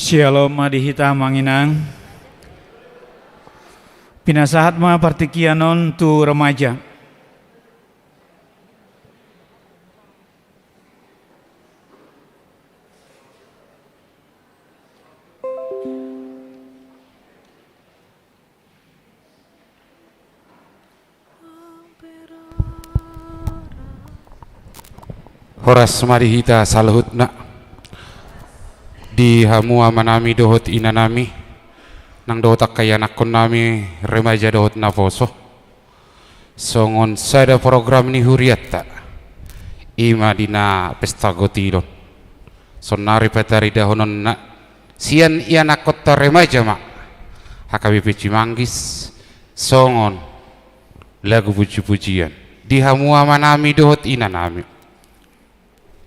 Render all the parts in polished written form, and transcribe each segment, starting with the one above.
Shalom adihita manginang. Pinasahat ma partikianon tu remaja. Horas marihita salhutna di hamu amanami dohot inanami nang dohot akayanakon nami remaja dohot navoso songon sada program ni huriatta ima dina pesta gotilon sonari patari dahonon na sian ianakota remaja mak hakabi peci manggis songon lagu puji-pujian di hamu amanami dohot inanami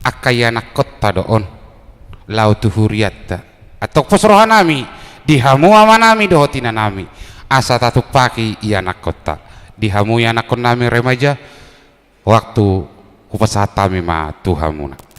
akayanak kota doon lautu huriatta atau posrohanami dihamu amanami dohotina nami asa tatu paki ianak kota dihamu yanakon nami remaja waktu kupasatami ma tuhamuna.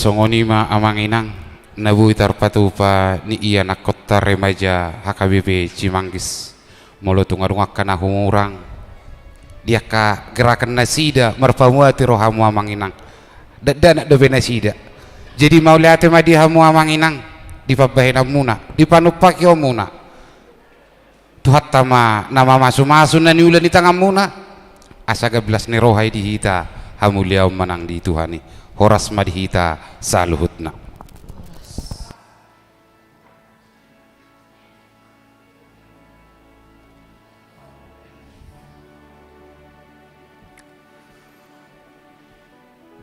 songonima amanginang nabuitar patupa ni iya nakota remaja HKBP Cimanggis molo tungarungakkan aku ngurang dia ka gerakan nasida marpamuati rohamu amanginang dan dobe nasida jadi mau lihat madi hamu amanginang di pabahin amuna di panupaki amuna tuhat tama nama masu nani ulan di tangan muna asa gablas ni rohai di hita hamu liau menang di Tuhani horas madihita saluhutna.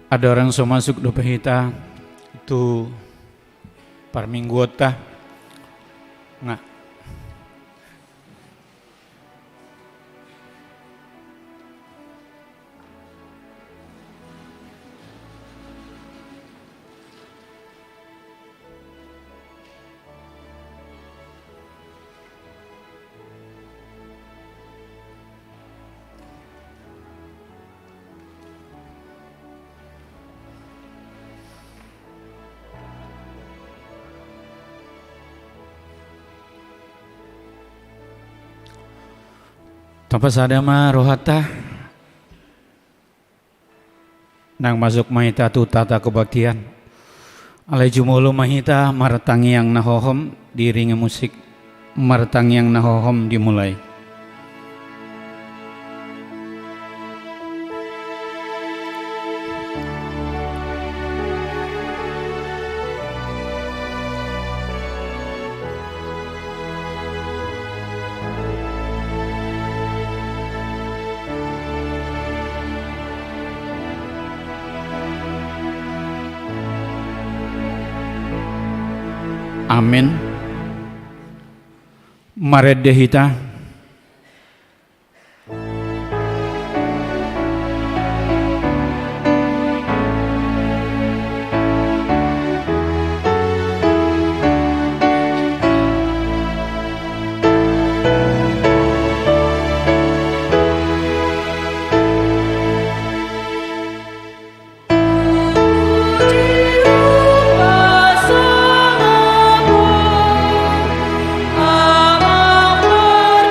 Ada orang so masuk do pahita itu parminggota nggak tanpa sadama rohata nang masuk mahita tu tata kebaktian alai jumulu mahita maratang yang nahohom diringi musik maratang yang nahohom dimulai. Amin. Maret dehita. Amang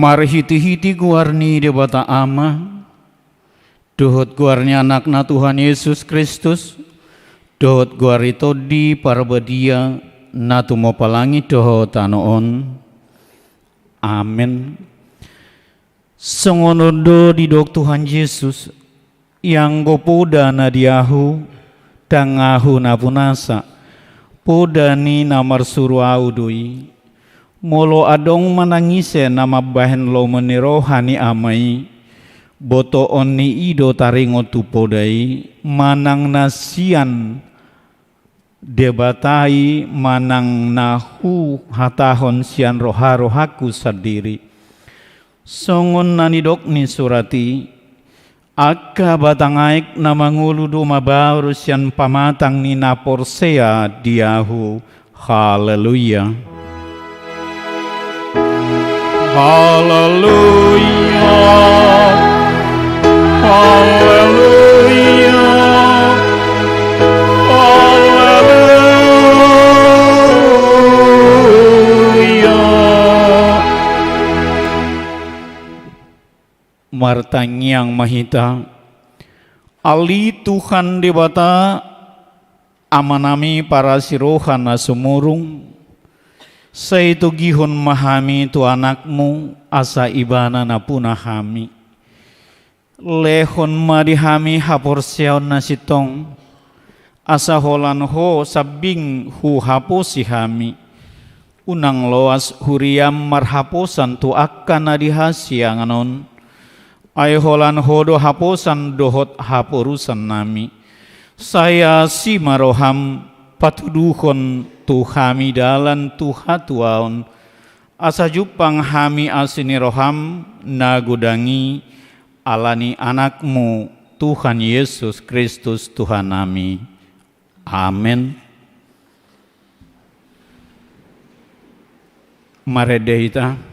marhiti-hiti guarni debata ama, dohot guarnya anakna Tuhan Yesus Kristus, dohot guar itu di parbadia, natu mau palangi dohot anoon. Amin. Songonodo di dok Tuhan Yesus, yang gopoda na diahu, dangahu na punasa, poda ni namar suru audui, molo adong manangise nama bahen lo menirohani amai, boto onni ido taringo tupodai, manang nasian debatai, manang nahu hatahon sian rohaku sendiri. Songon nanidok ni surati, akka batangaik na manguludo mabaur sian pamatang ni naporsea diahu. Haleluya. Haleluya. Haleluya. Martang yang mahita, ali Tuhan debata amanami para sirohan na sumurung, sa ito gihon mahami tu anakmu asa ibana na punahami. Lehon madihami haporsyaon na sitong, asa holan ho sabing hu haposi hami. Unang loas huriam marhaposan tu akan na dihasya nganon. Ay holan hodo haposan dohot haporusan nami. Saya si maroham patuduhon tu hami dalan tu hatuaon. Asa jupang hami asini roham nagudangi alani anakmu Tuhan Yesus Kristus Tuhan nami. Amin. Mari kita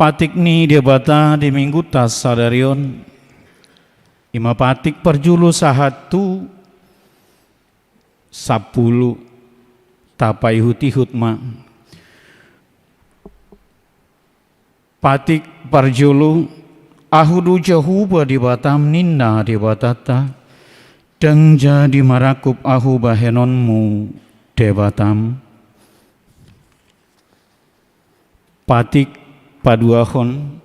patik ni debata di minggu tas sadarion ima patik perjulu sahatu 10 tapai huti hutma patik perjulu ahudu jahuba di batam ninna di batata deng jadi marakup ahu bahenonmu debatam patik paduahon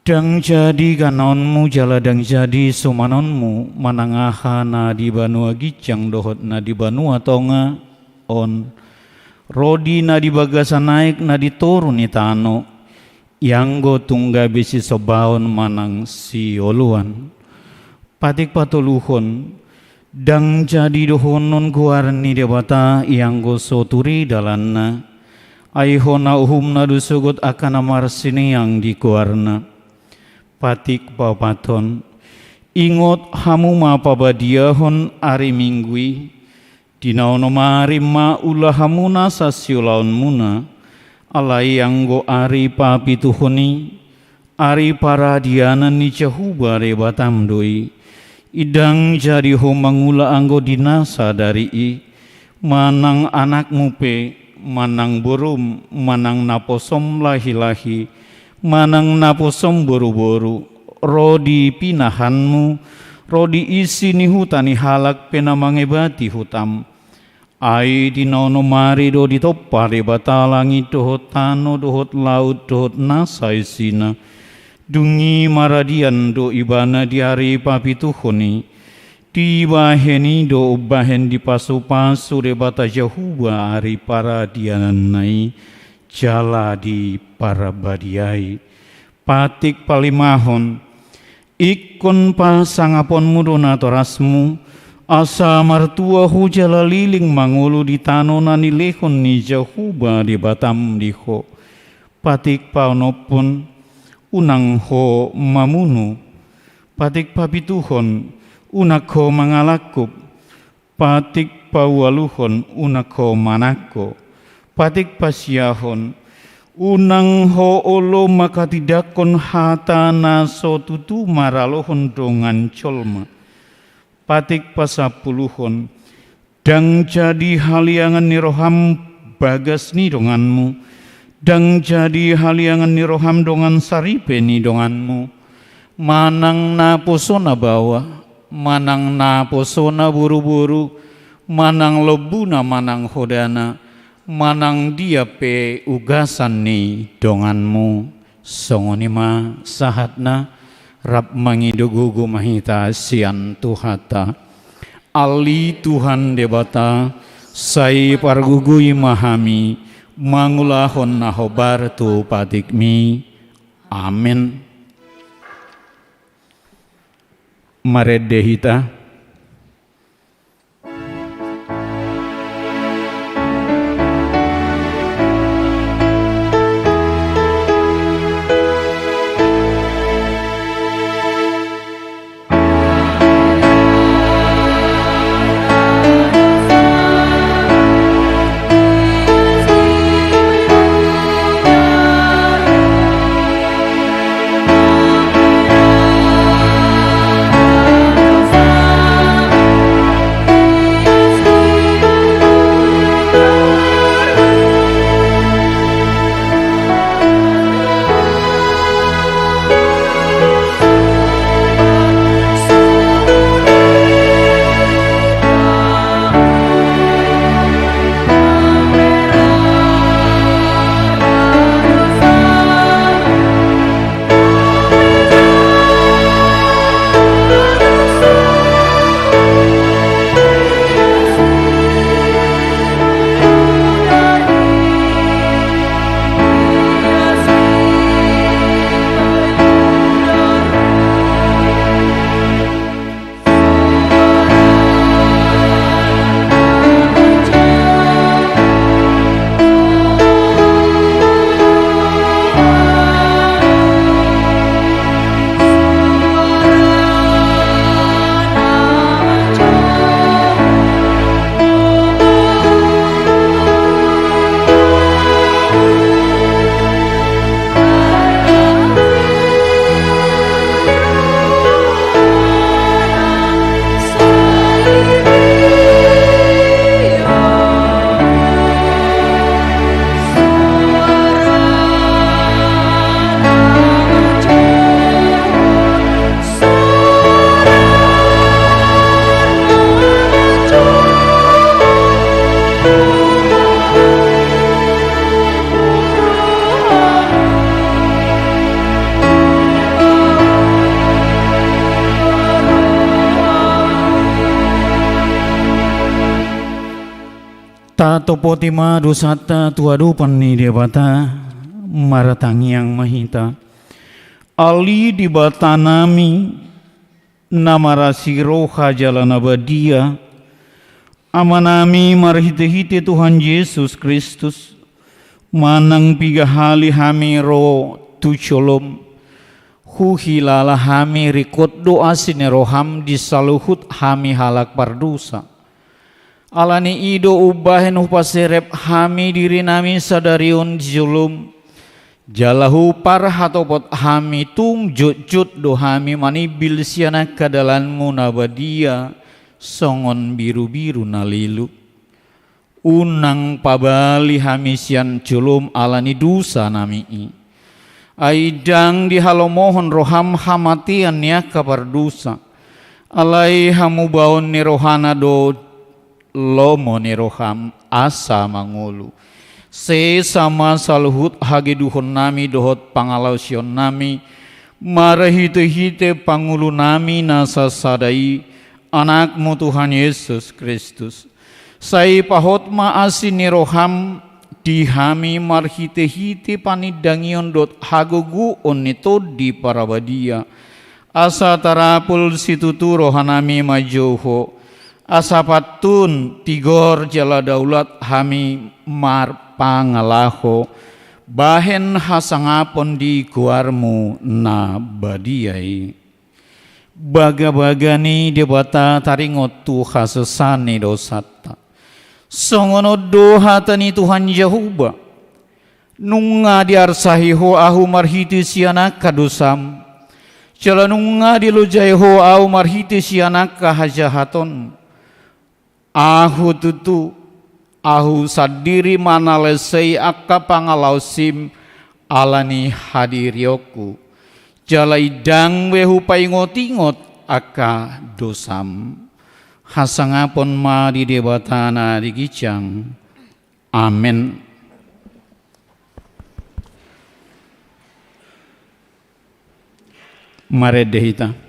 dang jadi kanonmu jala dang jadi sumanonmu manangaha na di banua gicang dohot na di banua tonga on rodi na di bagasa naik na di turun itano yang go tungga bisi sobaon manang si oluan patik patuluhon dang jadi dohonon guarni debata yang go soturi dalanna aihona uhumna dusugut akan amar sini yang dikuarna patik papaton ingot hamuma pabadiahon ari minggui dinaono mari ma ulah hamuna sasiulaon muna alai anggo ari papituhoni ari paradiana ni cahuba rebatam doi idang jadi homangula anggo dinasa dari i manang anak mupe manang burum, manang naposom lahi-lahi, manang naposom boru-boru, rodi pinahanmu, rodi isi ni hutani halak penamangibati hutam. Ai dinono mari do ditopare batalangi dohot tano dohot laut dohot nasa isina. Dungi maradian do ibana di hari papituhoni. Tibaheni do ubahen di pasu-pasu de bata jahuba hari para dianai. Jala di para badiai. Patik palimahon. Ikon pasangapon mudona torasmu. Asa martua hujala liling mangulu di tanona ni lehon ni jahuba di batam diho. Patik paunopun unang ho mamunu. Patik papituhon unak ho mangalakup. Patik pawaluhon unak ho manako. Patik pasyahon unang ho olo makatidakon hatana so tutu maralohon dongan colma. Patik pasapuluhon dang jadi haliangan niroham bagas ni donganmu, dang jadi haliangan niroham dongan saripe ni donganmu. Manang na posona bawa, manang na posona buru-buru, manang lebuna manang hodana, manang dia pe ugasan ni donganmu. Songonima sahatna Rab mangidogugu mahita sian tuhata. Ali Tuhan debata, sai pargugui mahami, mangulahon nahobar tu patikmi. Amin. Maredehita. Tatopotima dosata tuadupan ni debata maratangiang mahita. Ali di batanami namarasiro hajalana badia. Amanami marhite-hite Tuhan Yesus Kristus. Manang pigahali hami ro tucolom. Huhilala hami rikot doa sineroham disaluhut hami halak pardusa. Alani ido ubahen upaserep hami diri nami sadariun julum. Jalahu parhatopot hami tung jut-jut do hami manibil siana kadalanmu nabadia. Songon biru-biru nalilu. Unang pabali hami sian julum alani dusa nami. Aidang dihalomohon roham hamatian ya kabar dosa. Alai hamu baon ni rohana do lomo ni roham asa mangulu. Se sama saluhut hage duhon nami dohot pangalausion nami. Marahite-hite pangulu nami nasa sadai anakmu Tuhan Yesus Kristus. Sai pahot maasin ni roham dihami marhite-hite panidangion dot hagogu onito di parabadia. Asa tarapul situtu rohanami majoho. Asa patun tigor jala daulat hami mar pangalaho. Bahen hasangapon di kuarmu na badiai. Baga-bagani debata taringotu hasesani dosata. Songono dohatani Tuhan Yahuba. Nunga diarsahiho ahu marhiti siana kadosam. Cala nunga dilujaiho ahu marhiti siana kahajahaton. Ahu tutu. Ahu sadiri mana lesei akka pangalausim alani hadirioku. Jala idang wehu paingot-ingot akka dosam. Hasangapon ma di debatana digicang. Amin. Mari dehita.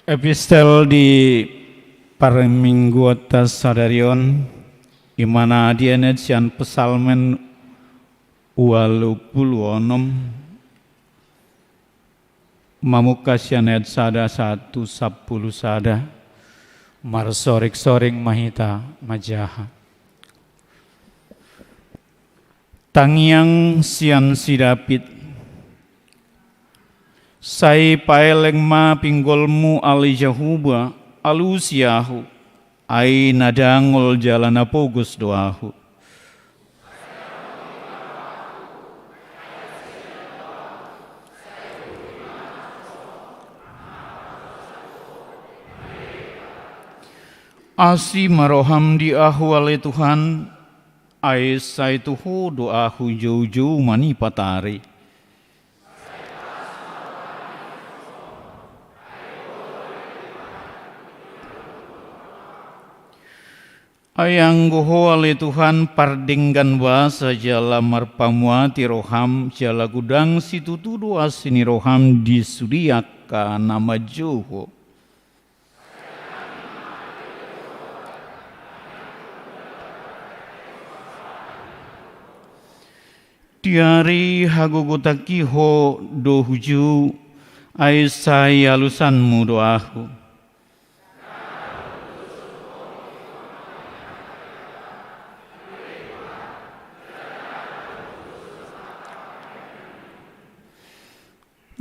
Epistel di paraminggu atas sadarion imana dienet sian pesalmen 26 mamuka sianet sada 110 sada marsorik-soring mahita majaha tangiang sian sidapit Sai paeleng ma pinggolmu ali Jehuba alusiahu ai nadangol jalana pogus doahu. Asi maroham di ahu ale Tuhan ai sai tuhu doahu jauh-jauh mani patari. Ayang goho ale Tuhan pardinggan bahasa jala marpamuati roham jala gudang situ tudu asini roham di sudiaka nama joho. Tiari hagogotaki ho dohuju ai sai alusanmu doahu.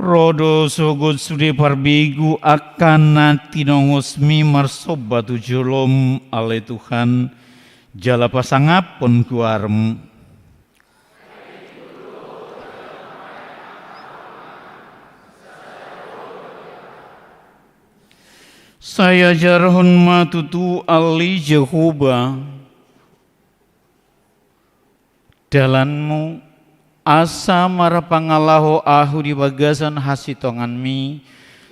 Rodo sogot sude parbigu akan tinongosmi marsobatu jolom ale Tuhan jala pasangapun kuarmu. Saya jarhon matutu ali Jehuba dalanmu asa marapangalaho ahu di bagasan hasitonganmi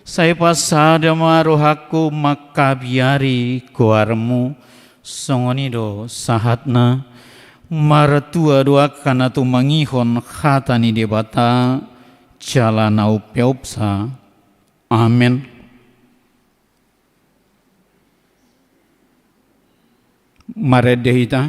saya pasada marohaku makabiari kuarmu songonido sahatna maratua doa kana tu mangihon khatani debata jalana upyaupsa. Amin. Maredehita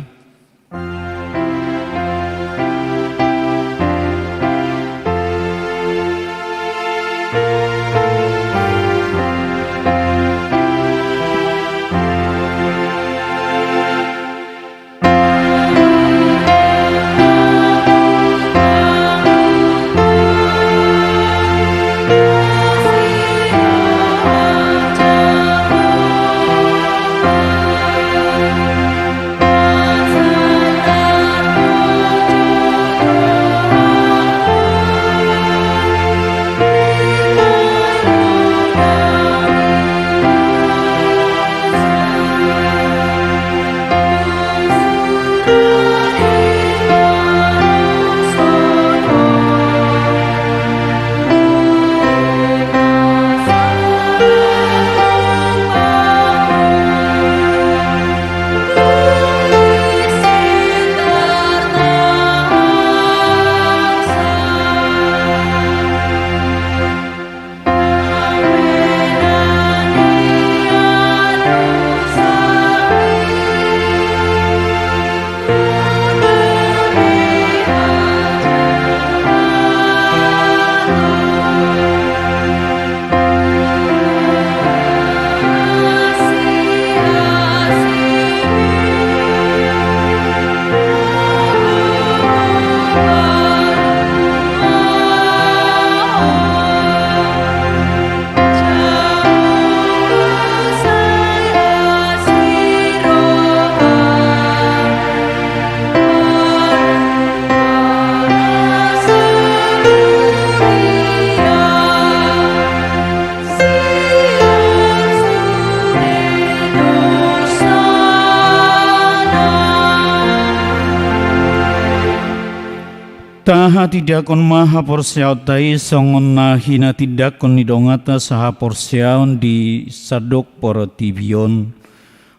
taha tidakon maha porsiaw tai songon na hina tidakon nidongata saha porsiaon di sadok porotibion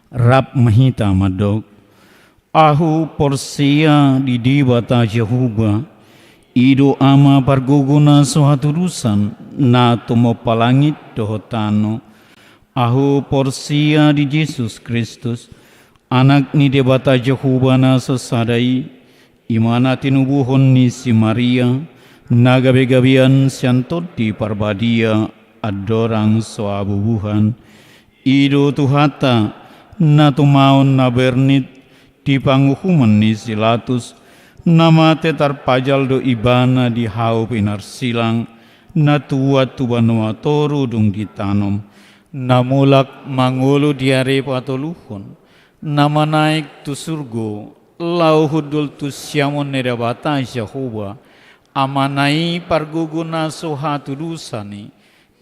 rap mahita madok ahu porsia di dibata Jehuba ido ama parguguna sohaturusan na tumo palangit dohotano ahu porsia di Yesus Kristus anak ni debata Jehuba na sesadai imana tinubuhon ni si Maria nagabe-gabian siantot di parbadia adorang soabubuhan ido tuhata na tumaon na bernit di panguhuman ni silatus nama tetar pajal do ibana di hau pinar silang na tua tu banua toru dung ditanom, na mulak mangulu diare patoluhon, na manaik tu surgo, lau hudul tu siamon nerabata Jehovah, amanai parguguna sohatu dusani,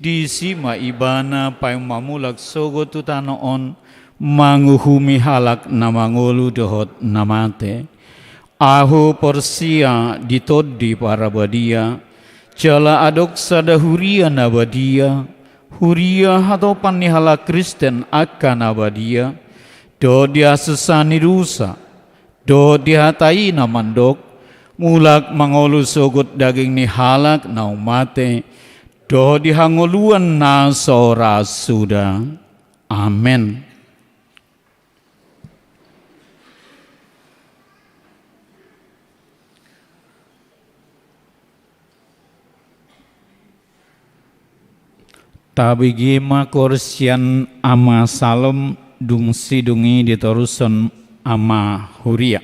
di sima ibana payung mamulak sogo tu tanoon, manguhumi halak na mangulu dohot namate. Aho porsia ditodi para badia, jala adok sada huria nabadia, huria atau panihala Kristen akan nabadia, do dia sesani rusa, do dia tai namandok, mulak mangolu sogut daging ni halak na umate, do dihangoluan na sora suda. Amen. Tabigima korsian ama salom dung sidungi ditoruson ama huria.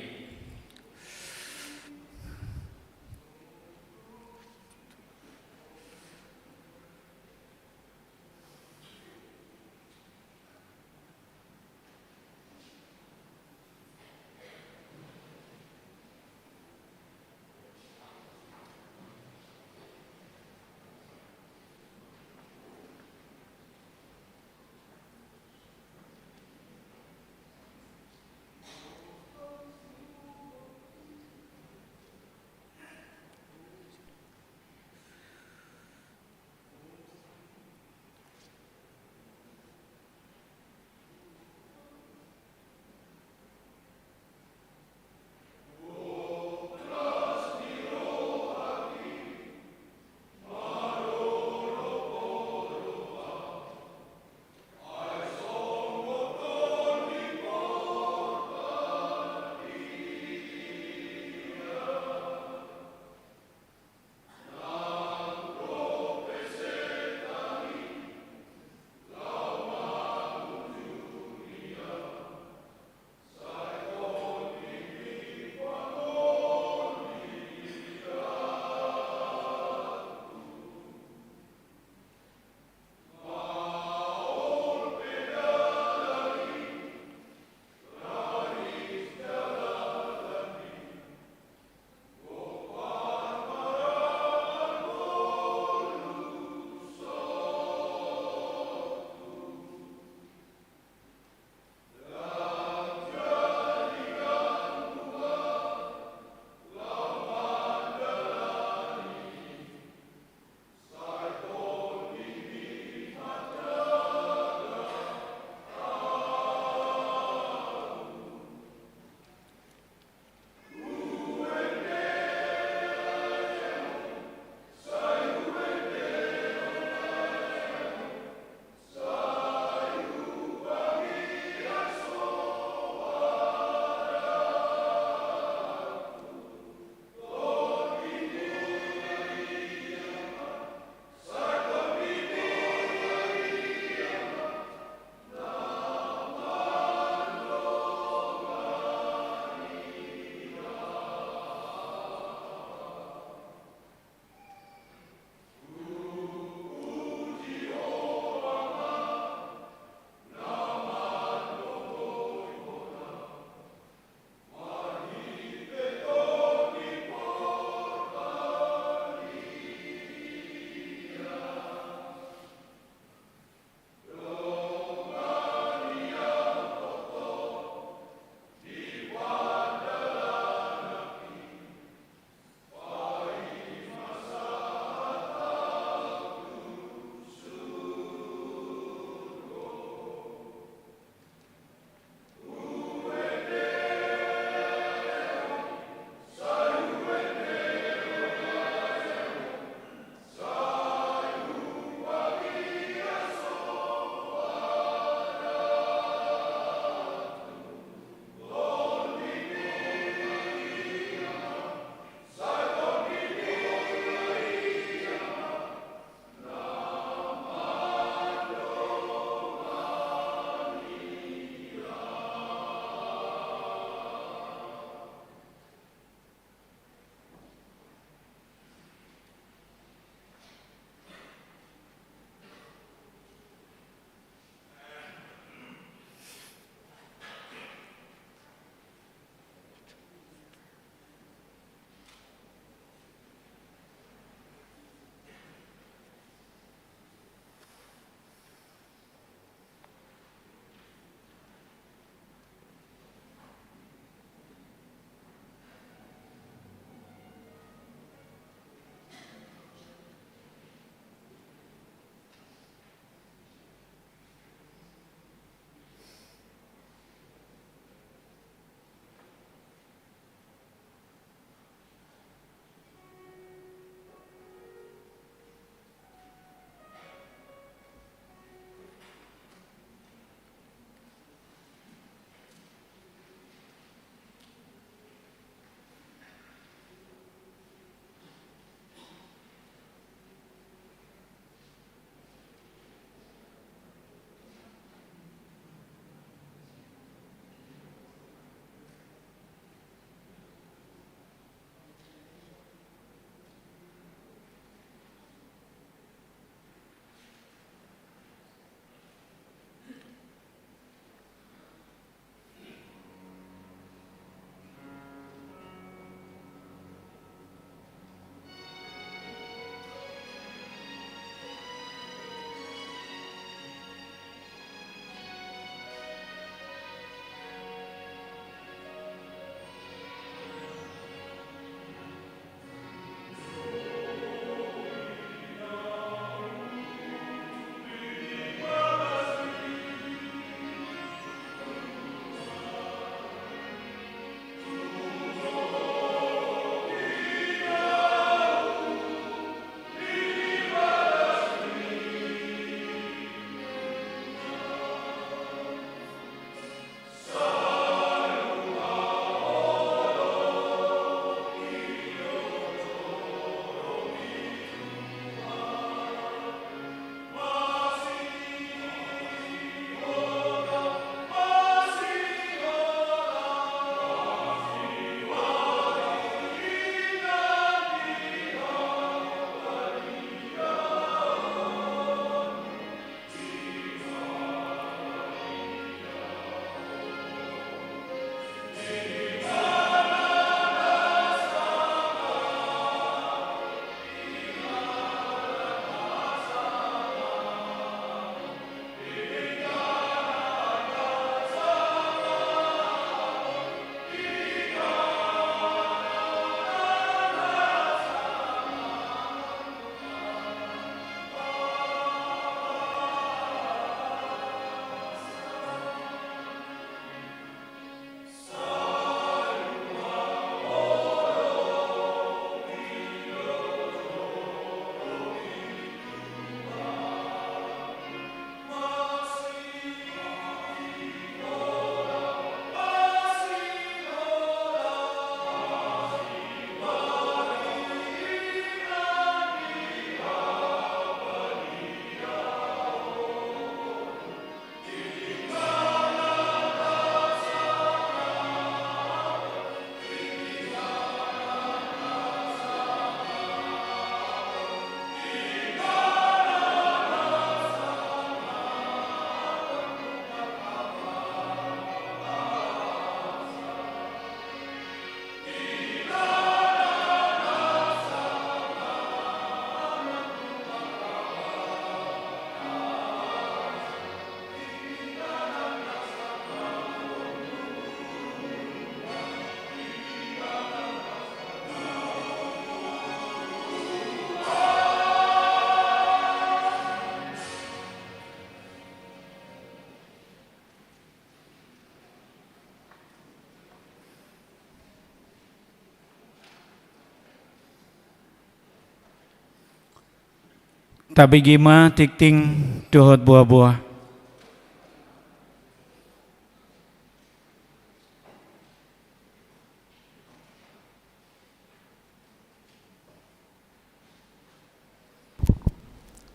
tabigima tikting dohot buah-buah.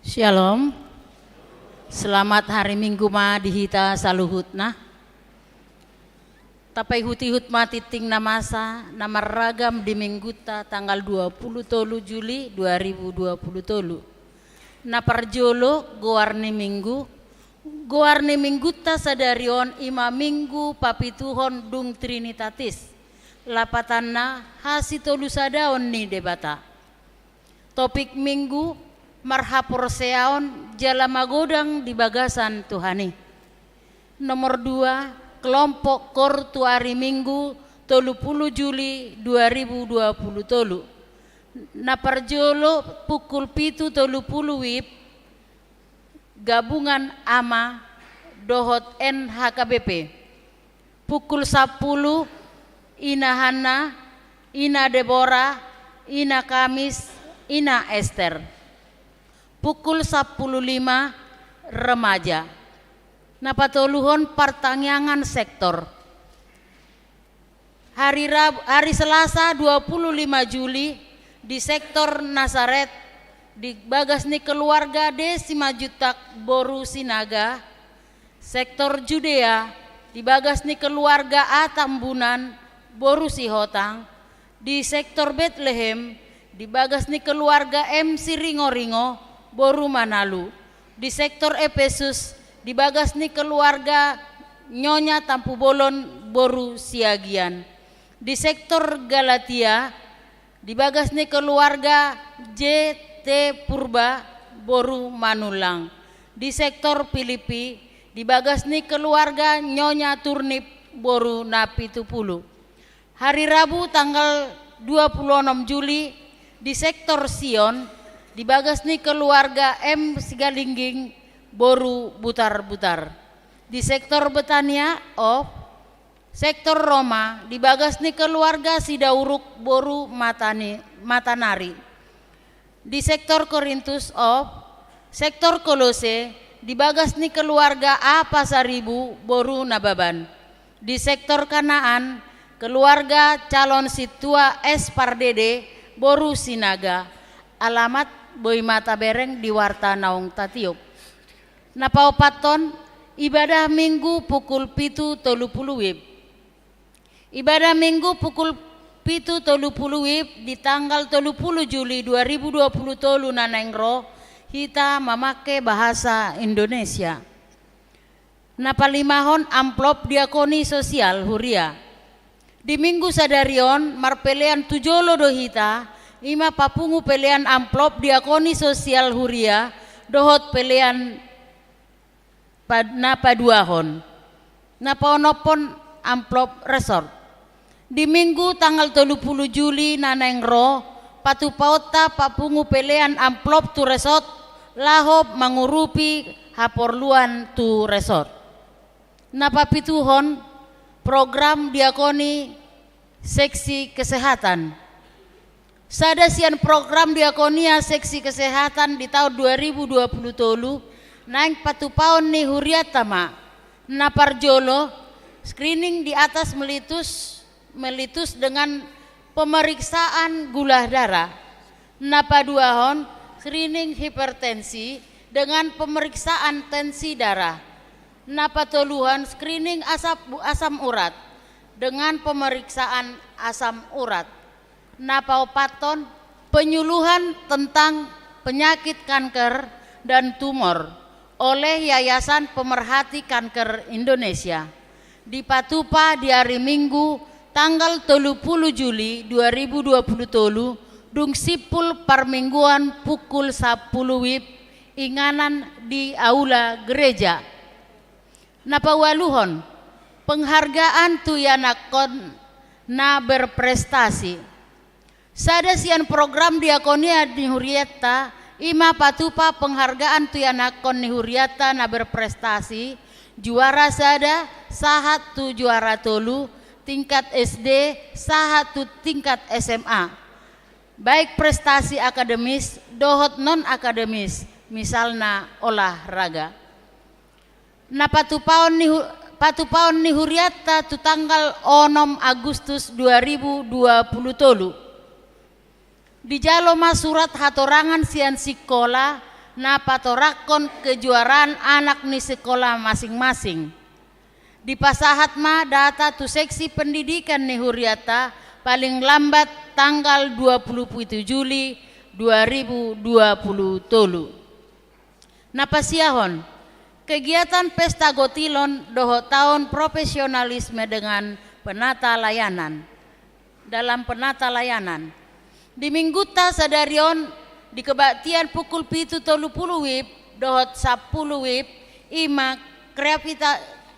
Shalom. Selamat hari Minggu ma dihita saluhutna. Tapai huti-hut mati ting namasa nama ragam di mingguta tanggal 23 Juli 2020. Naparjolo goarni mingguta sadarion ima minggu papituhon dung trinitatis. Lapatanna hasitolu sadaon ni debata. Topik minggu marhapor seaon jala magodang di bagasan Tuhani. Nomor 2, kelompok kortu hari Minggu 30 Juli 2020 tolu. Naparjolo pukul 7.30 WIB gabungan ama dohot NHKBP. Pukul 10 Ina Hana, Ina Deborah, Ina Kamis, Ina Esther. Pukul 10.05 remaja. Napatoluhon pertanyaan sektor. Hari Selasa 25 Juli di sektor Nazaret di Bagasni keluarga Desima Jutak Boru Sinaga. Sektor Judea di Bagasni keluarga Atambunan Boru Sihotang. Di sektor Bethlehem di Bagasni keluarga MC Ringo-Ringo Boru Manalu. Di sektor Efesus di Bagasni keluarga Nyonya Tampu Bolon Boru Siagian. Di sektor Galatia di Bagasni keluarga JT Purba Boru Manulang. Di sektor Filipi di Bagasni keluarga Nyonya Turnip Boru Napitupulu. Hari Rabu tanggal 26 Juli di sektor Sion di Bagasni keluarga M Sigalingging Boru Butar-Butar. Di sektor Betania of sektor Roma di Bagasni keluarga Sidauruk Boru Matanari. Di sektor Korintus of sektor Kolose di Bagasni keluarga A Pasaribu Boru Nababan. Di sektor Kanaan keluarga calon situa S Pardede Boru Sinaga. Alamat Boy Mata Bereng di Warta Naung Tatiup. Napaopaton ibadah Minggu pukul 7.30 WIB. Ibadah Minggu pukul 7.30 WIB di tanggal 30 Juli 2020 tolu nanengro kita memakai bahasa Indonesia. Napalimahon amplop diakoni sosial huria. Di Minggu sadarion marpelean tujolo dohita ima papungu pelean amplop diakoni sosial huria dohot pelean paduahon napaonopon amplop resort. Di Minggu tanggal 30 Juli nanengro patupauta papungu pelean amplop tu resort lahop mangurupi haporluan tu resort. Napapituhon program diakoni seksi kesehatan. Sadasian program diakonia seksi kesehatan di tahun 2020 tolu naik patupaon ni huriatama naparjolo screening di atas melitus dengan pemeriksaan gula darah. Napaduahon screening hipertensi dengan pemeriksaan tensi darah. Napatoluhan screening asam urat dengan pemeriksaan asam urat. Napaopaton penyuluhan tentang penyakit kanker dan tumor oleh Yayasan Pemerhati Kanker Indonesia. Di Patupa di hari Minggu tanggal 30 Juli 2020 tolu dung sipul parmingguan pukul 10 WIB inganan di aula gereja. Napawaluhon penghargaan tuyanakon na berprestasi. Sadasian program diakonia di Huriata ima patupa penghargaan tuyanakon ni Huriata na berprestasi juara sada sahatu juara tolu tingkat SD sahatu tingkat SMA baik prestasi akademis dohot non akademis misalna olahraga. Na patupaon ni huriata tu tanggal 6 Agustus 2023. Di jaloma surat hatorangan sian sekolah na patorakon kejuaraan anak ni sekolah masing-masing. Di pasahat ma data tu seksi pendidikan ni huriata paling lambat tanggal 27 Juli 2023. Napasiahon kegiatan pesta gotilon doho tahun profesionalisme dengan penata layanan. Dalam penata layanan di mingguta sadarion di kebaktian pukul 7.30 WIB dohot 10 WIB ima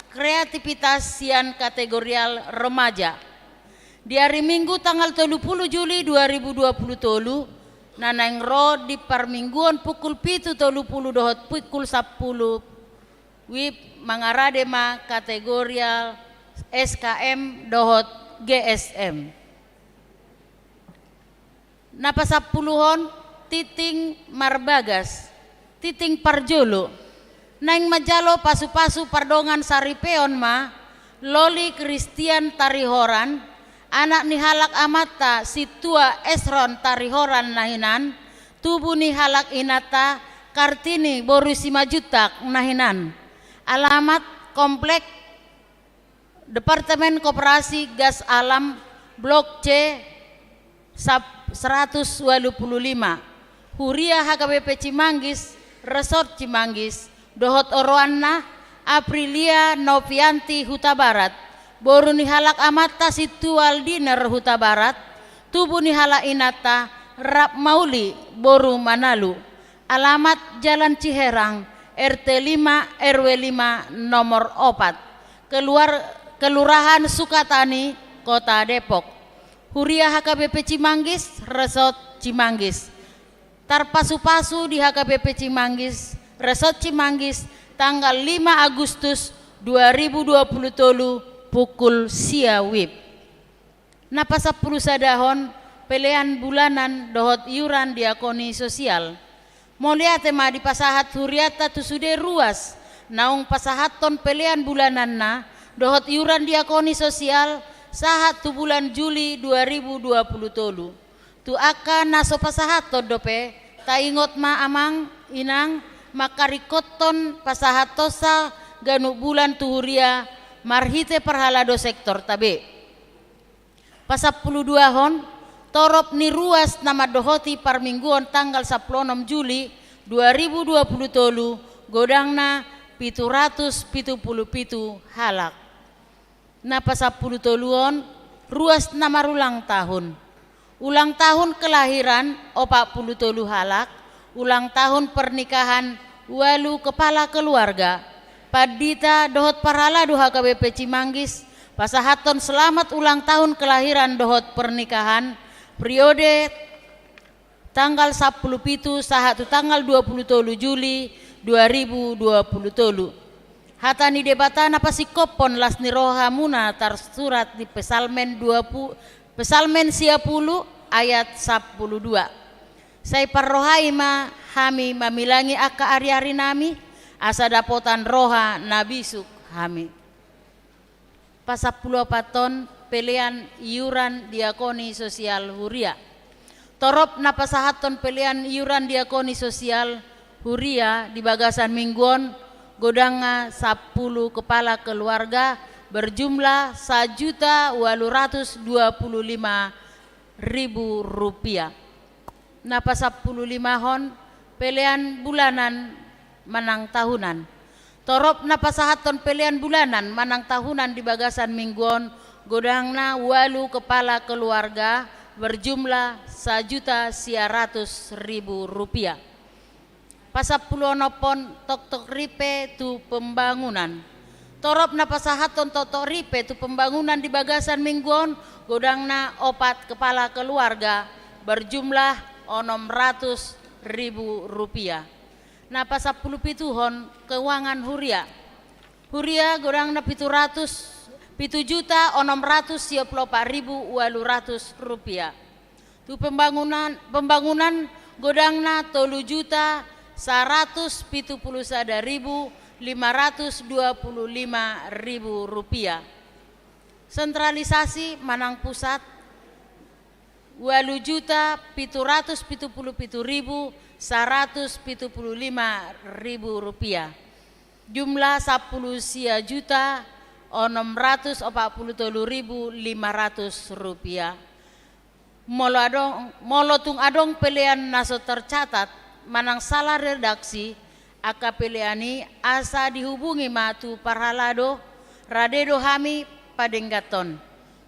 kreativitas sian kategorial remaja. Di hari Minggu tanggal 30 Juli 2023 nanang ro di permingguan pukul 7.30 dohot pukul 10 WIB mangaradema kategorial SKM dohot GSM. Napa 10-hon titing marbagas, titing parjolo. Naing majalo pasu-pasu pardongan saripeon ma, loli Kristian tarihoran, anak ni halak amata si tua Esron tarihoran nahinan, tubuh ni halak inata Kartini boru 5 juta nahinan. Alamat komplek Departemen Koperasi Gas Alam Blok C 185 Huria HKBP Cimanggis Resort Cimanggis dohot oroanna Aprilia Novianti Huta Barat boru ni halak amata situal diner Huta Barat tubuh ni halak inata Rap Mauli boru Manalu. Alamat Jalan Ciherang RT 5 RW 5 nomor 4 Kelurahan Sukatani Kota Depok. Huria HKBP Cimanggis Resort Cimanggis. Tarpasu-pasu di HKBP Cimanggis Resort Cimanggis tanggal 5 Agustus 2023 pukul sia WIB. Napa 10 sadahon pelean bulanan dohot iuran diakoni sosial. Molia tema di pasahat huriata tu sude ruas naung pasahaton pelean bulanan na dohot iuran diakoni sosial sahat tu bulan Juli 2023. Tu akan naso pasahaton dope taingot ma amang inang makarikoton pasahatosa ganu bulan tu huria marhite perhalado sektor tabe. Pasapuluh 2 hon torop ni ruas nama dohoti parmingguan tanggal 16 Juli 2023 godangna 777 halak. Na pasapuluh toluon ruas nama ulang tahun. Ulang tahun kelahiran 43 halak, ulang tahun pernikahan walu kepala keluarga. Padita dohot parhalado HKBP Cimanggis pasahaton selamat ulang tahun kelahiran dohot pernikahan periode tanggal 10 pitu sahatu tanggal 27 Juli 2023. Hatani debatana pasikopon lasni roha muna tersurat di Pesalmen 10 ayat 12. Saya parrohaima hami mamilangi aka ari-ari nami asa dapotan roha nabisuk hami. Pasapuluh paton pelean iuran diakoni sosial huria. Torop na pasahaton pelean iuran diakoni sosial huria di bagasan mingguan godanga 10 kepala keluarga berjumlah 1.825.000 rupiah. Napa 15 hon pelean bulanan manang tahunan. Torop napa sahaton pelean bulanan manang tahunan di bagasan mingguan godangna 8 kepala keluarga berjumlah 1.100.000 rupiah. Pasapuluh nopon tok ripe tu pembangunan. Torop na pasahaton tok ripe tu pembangunan di bagasan mingguan godangna 4 kepala keluarga berjumlah 600.000 rupiah. Na pasapuluh pituhon keuangan huria. Huria godangna 7.624.800 rupiah. Tu pembangunan godangna 3 Rp171.525.000. Sentralisasi Manang Pusat Rp877.175.000. Jumlah 10.643.500 rupiah. Molotung adong pilihan naso tercatat manang salah redaksi aka piliani asa dihubungi matu parhalado radedo hami padenggaton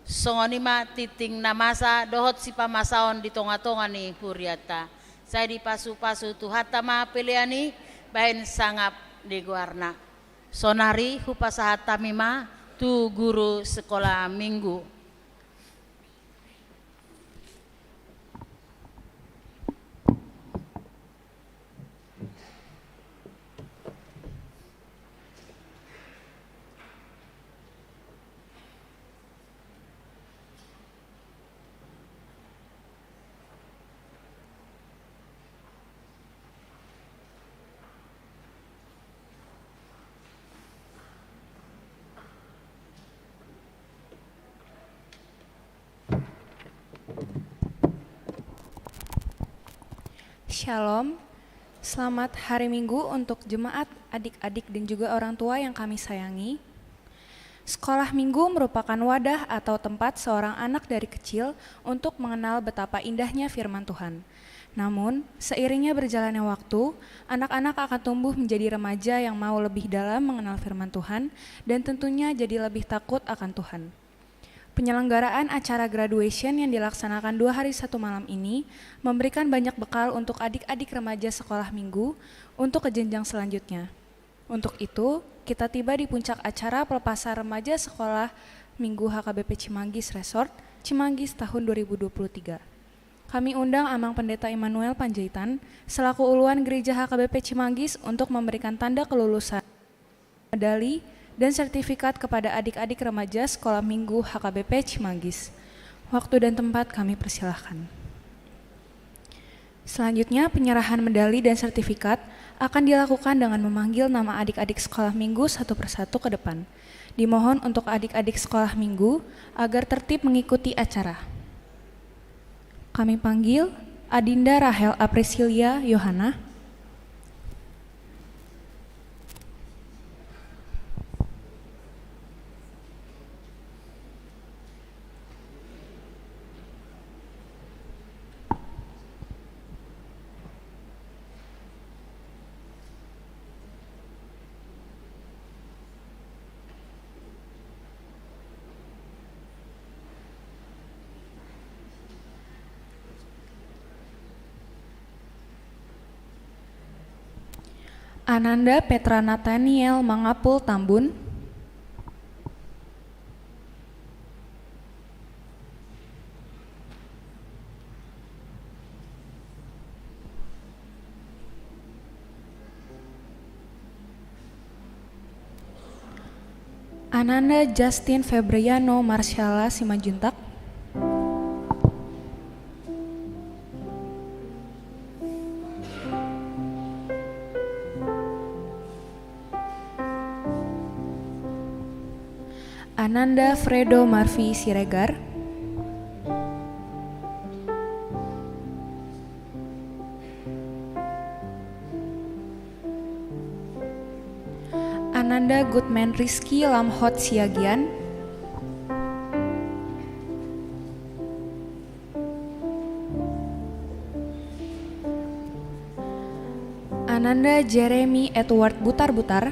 songonima titing namasa dohot si pamasaon di tonga-tonga ni huriata saya di pasu-pasu tu hatama piliani bain sangap di guarna sonari hupasahatamima tu guru sekolah minggu. Shalom, selamat hari Minggu untuk jemaat, adik-adik dan juga orang tua yang kami sayangi. Sekolah Minggu merupakan wadah atau tempat seorang anak dari kecil untuk mengenal betapa indahnya firman Tuhan. Namun, seiringnya berjalannya waktu, anak-anak akan tumbuh menjadi remaja yang mau lebih dalam mengenal firman Tuhan dan tentunya jadi lebih takut akan Tuhan. Penyelenggaraan acara graduation yang dilaksanakan 2 hari 1 malam ini memberikan banyak bekal untuk adik-adik remaja sekolah minggu untuk ke jenjang selanjutnya. Untuk itu, kita tiba di puncak acara pelepasan remaja sekolah minggu HKBP Cimanggis Resort, Cimanggis tahun 2023. Kami undang Amang Pendeta Immanuel Panjaitan selaku uluan gereja HKBP Cimanggis untuk memberikan tanda kelulusan, medali, dan sertifikat kepada adik-adik remaja sekolah minggu HKBP Cimanggis. Waktu dan tempat kami persilahkan. Selanjutnya, penyerahan medali dan sertifikat akan dilakukan dengan memanggil nama adik-adik sekolah minggu satu persatu ke depan. Dimohon untuk adik-adik sekolah minggu agar tertib mengikuti acara. Kami panggil Adinda Rahel Apresilia Yohana, Ananda Petra Nathaniel Mangapul Tambun, Ananda Justin Febriano Marsyala Simanjuntak, Ananda Fredo Marvi Siregar, Ananda Goodman Rizky Lamhot Siagian, Ananda Jeremy Edward Butar-Butar,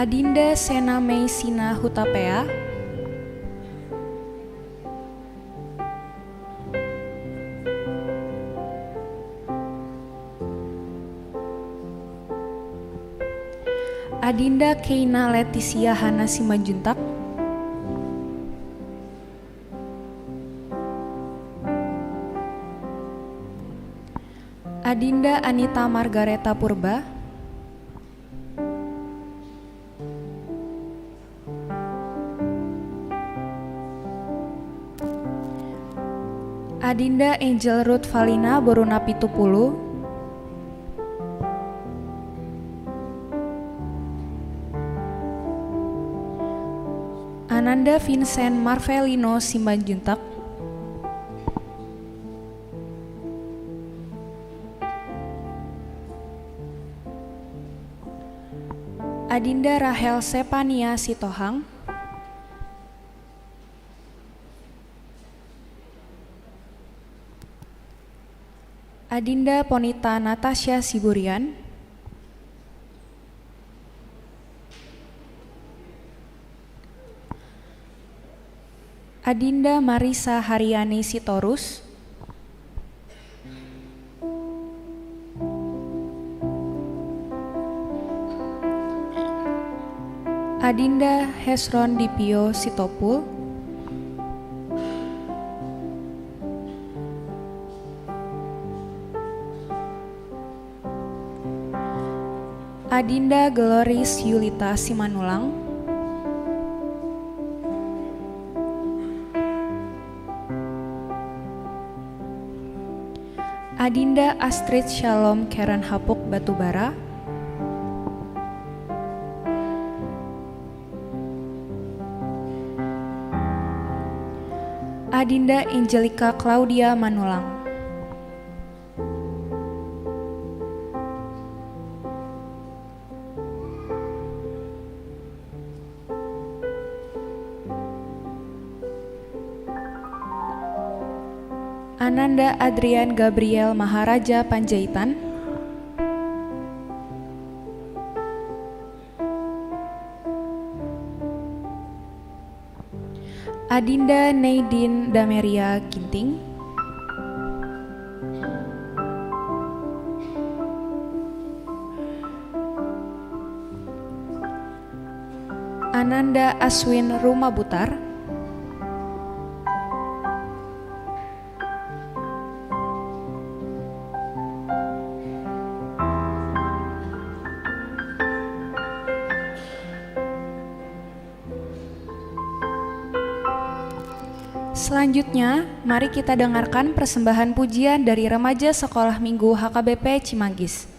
Adinda Sena Mei Sina Hutapea, Adinda Keina Leticia Hana Simanjuntak, Adinda Anita Margareta Purba, Adinda Angel Ruth Valina Boruna Pitupulu, Ananda Vincent Marvelino Simanjuntak, Adinda Rahel Sepania Sitohang, Adinda Ponita Natasha Siburian, Adinda Marisa Haryani Sitorus, Adinda Hesron Dipio Sitopul, Adinda Gloris Yulita Simanulang, Adinda Astrid Shalom Karen Hapuk Batubara, Adinda Angelika Claudia Manulang, Ananda Adrian Gabriel Maharaja Panjaitan, Adinda Neidin Dameria Ginting, Ananda Aswin Rumabutar, Selanjutnya, mari kita dengarkan persembahan pujian dari remaja Sekolah Minggu HKBP Cimanggis.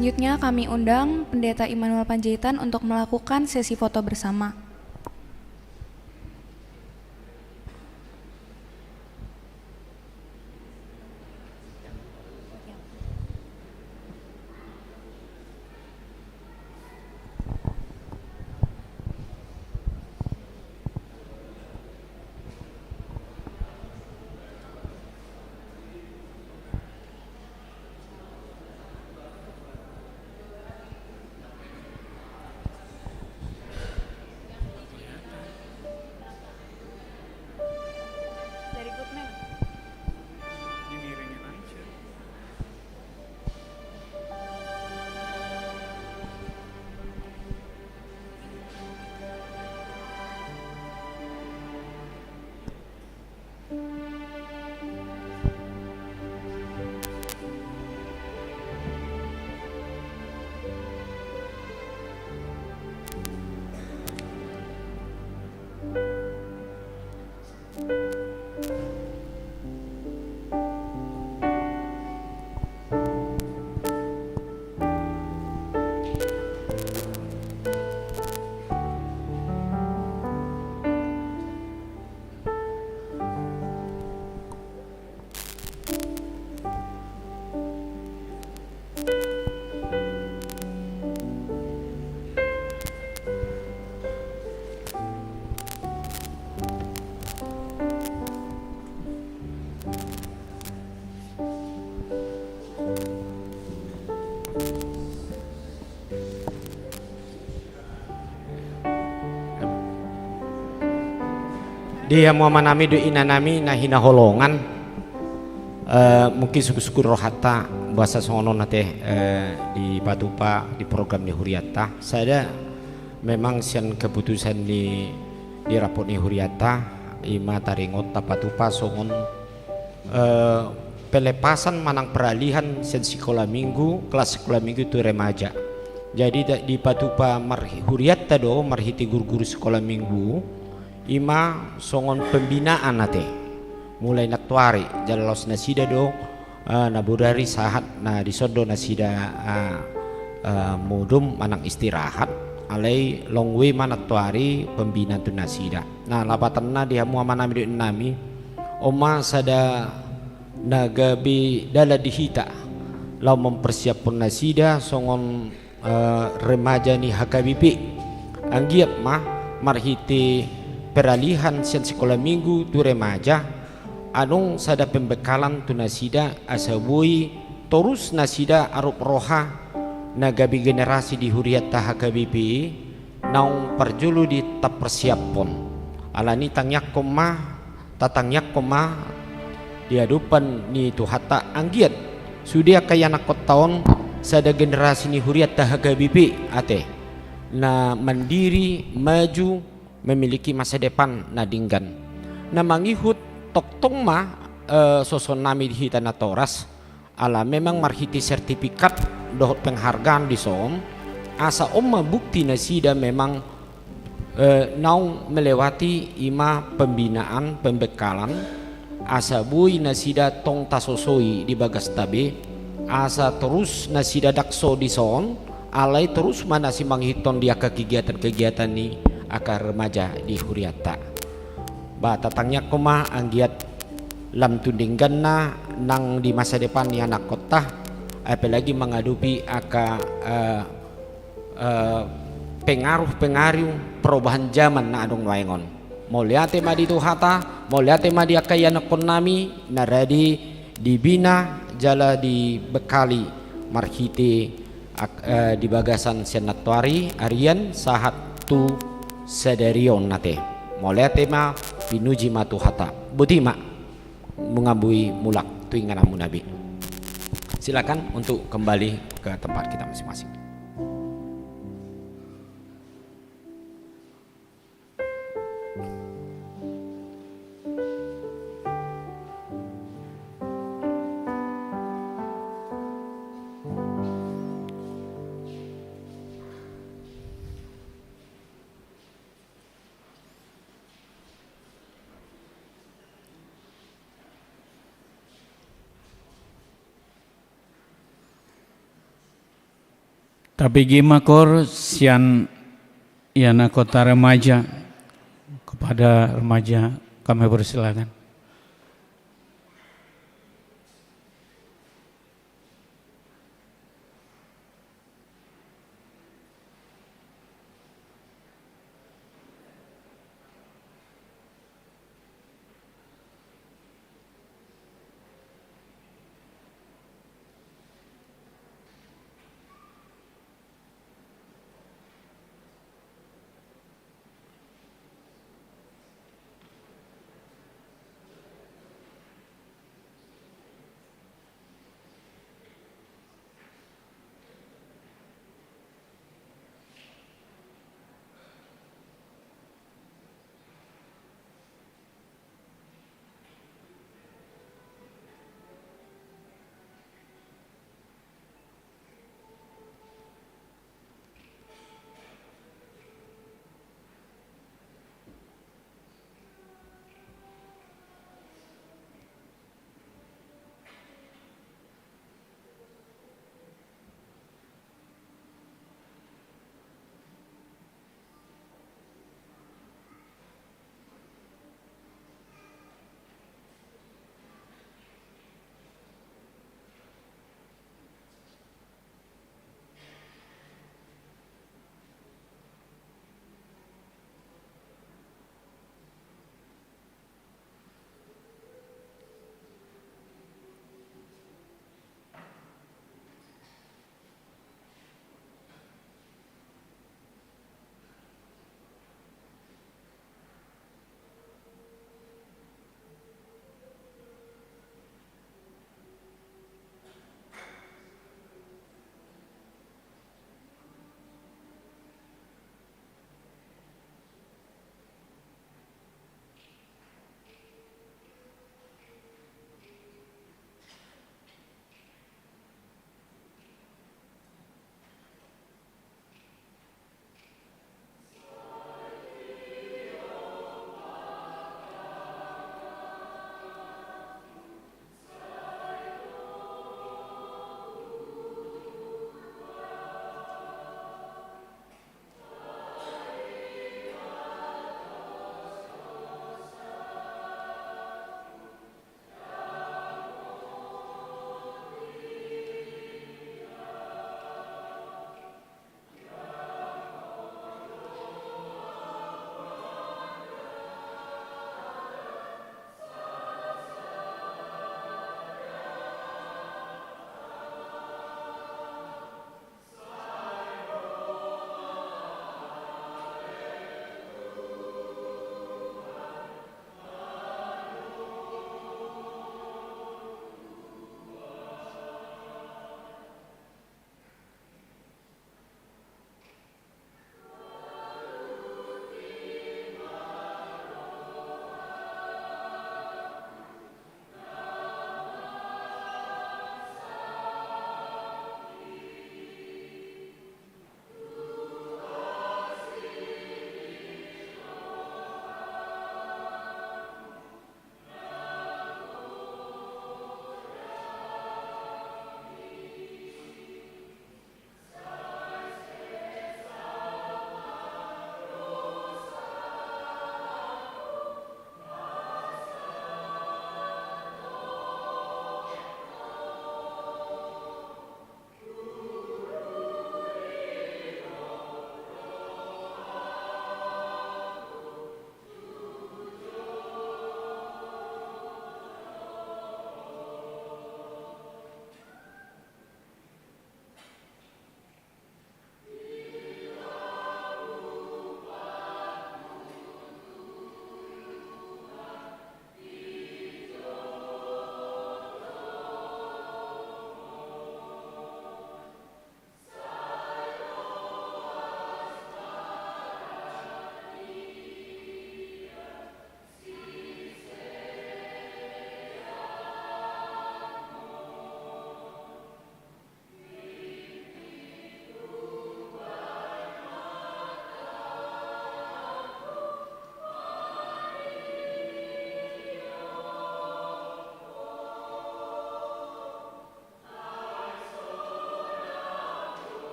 Selanjutnya kami undang Pendeta Immanuel Panjaitan untuk melakukan sesi foto bersama. Dia mau manami do inanami nah hina holongan mungkin syukur rohata bahasa sono nate di Patupa di program di Huriata saya memang sian keputusan di rapot di Huriata ima taringot Patupa songon pelepasan manang peralihan sian sekolah minggu kelas sekolah minggu itu remaja. Jadi di Patupa Huriata do marhiti guru-guru sekolah minggu ima songon pembinaan nate mulai naktuari jalalos nasida do nabudari sahat na disodo nasida mudum manang istirahat alai longwe manaktuari pembinaan tu nasida nah lapatan na dia mua manami nami oma sada nagabi dala dihita lau mempersiapkan nasida songon remaja ni hakabipi anggiap mah marhiti peralihan sian sekolah minggu tu remaja anung sada pembekalan tu nasida asabui terus nasida arup roha nagabi generasi di Huriata HKBP naung perjulu di tap persiapon alani tangyak koma tatangyak koma diadupan ni tu hata anggiat sudia kaya nakot tahun sada generasi ni Huriata HKBP ate na mandiri maju memiliki masa depan nadinggan na mangihut toktong ma soson nami di hitana toras ala memang marhiti sertifikat dohot penghargaan di som asa omma bukti nasida memang naung melewati ima pembinaan pembekalan asa bui nasida tong tasosoi di bagas tabe asa terus nasida dakso di son alai terus mana si manghiton dia ke kegiatan-kegiatan ni akar remaja di Huriata ba tatangnya koma anggiat lam tundinggan na nang di masa depan ni anak kota apalagi mengadupi pengaruh perubahan zaman na adong waingon mau lihat tema di tuhata mau lihat tema di akaya nakon nami naradi dibina jala dibekali marhiti di bagasan senatuari arian sahat tu sadarion nate mulai tema pinuji matu hata butima mengambui mulak tuinganamu nabi. Silakan untuk kembali ke tempat kita masing-masing. Tapi gimakor sian yana kota remaja, kepada remaja kami persilakan.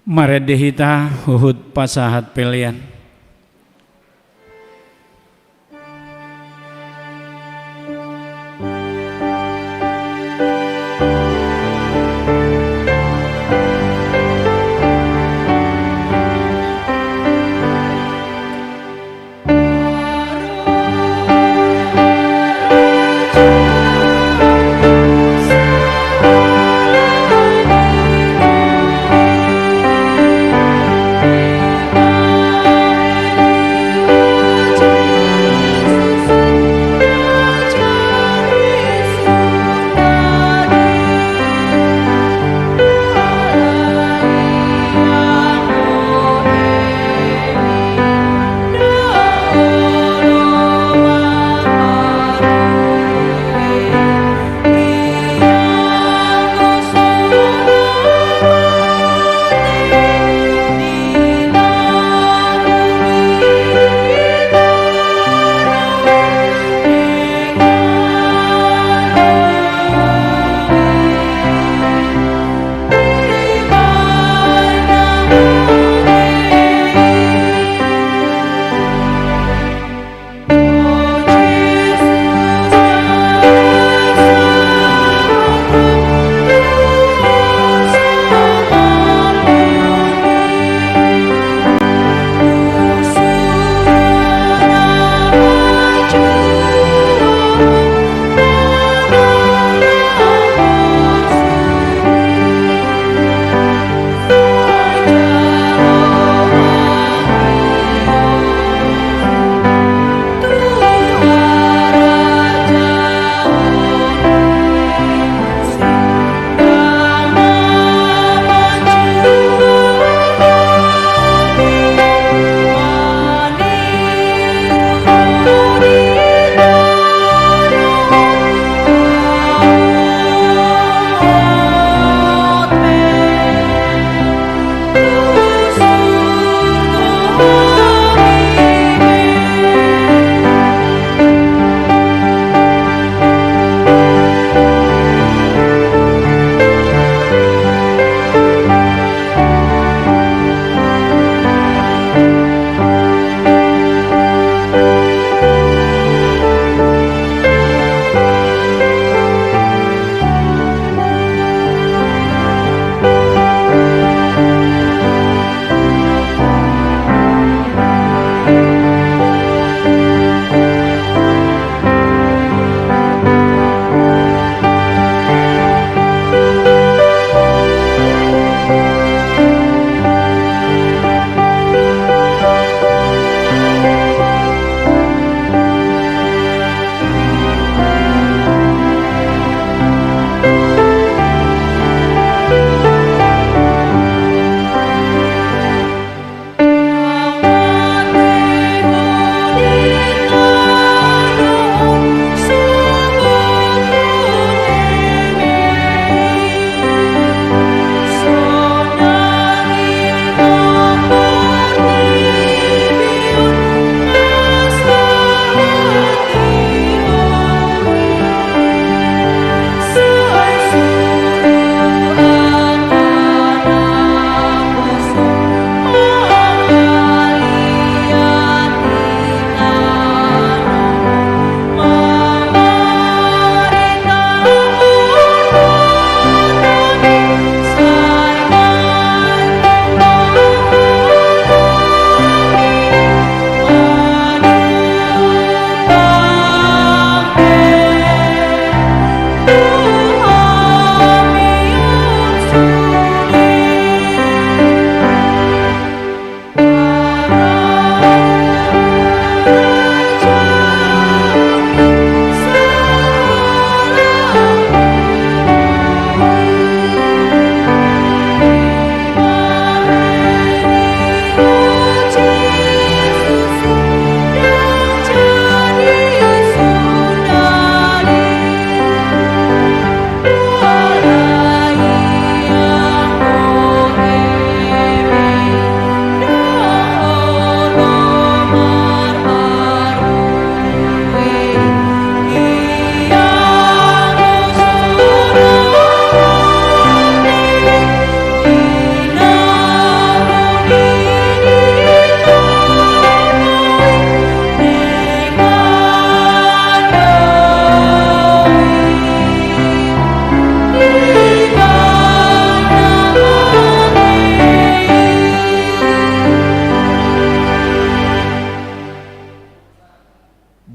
Maredehita huhud pasahat pelian.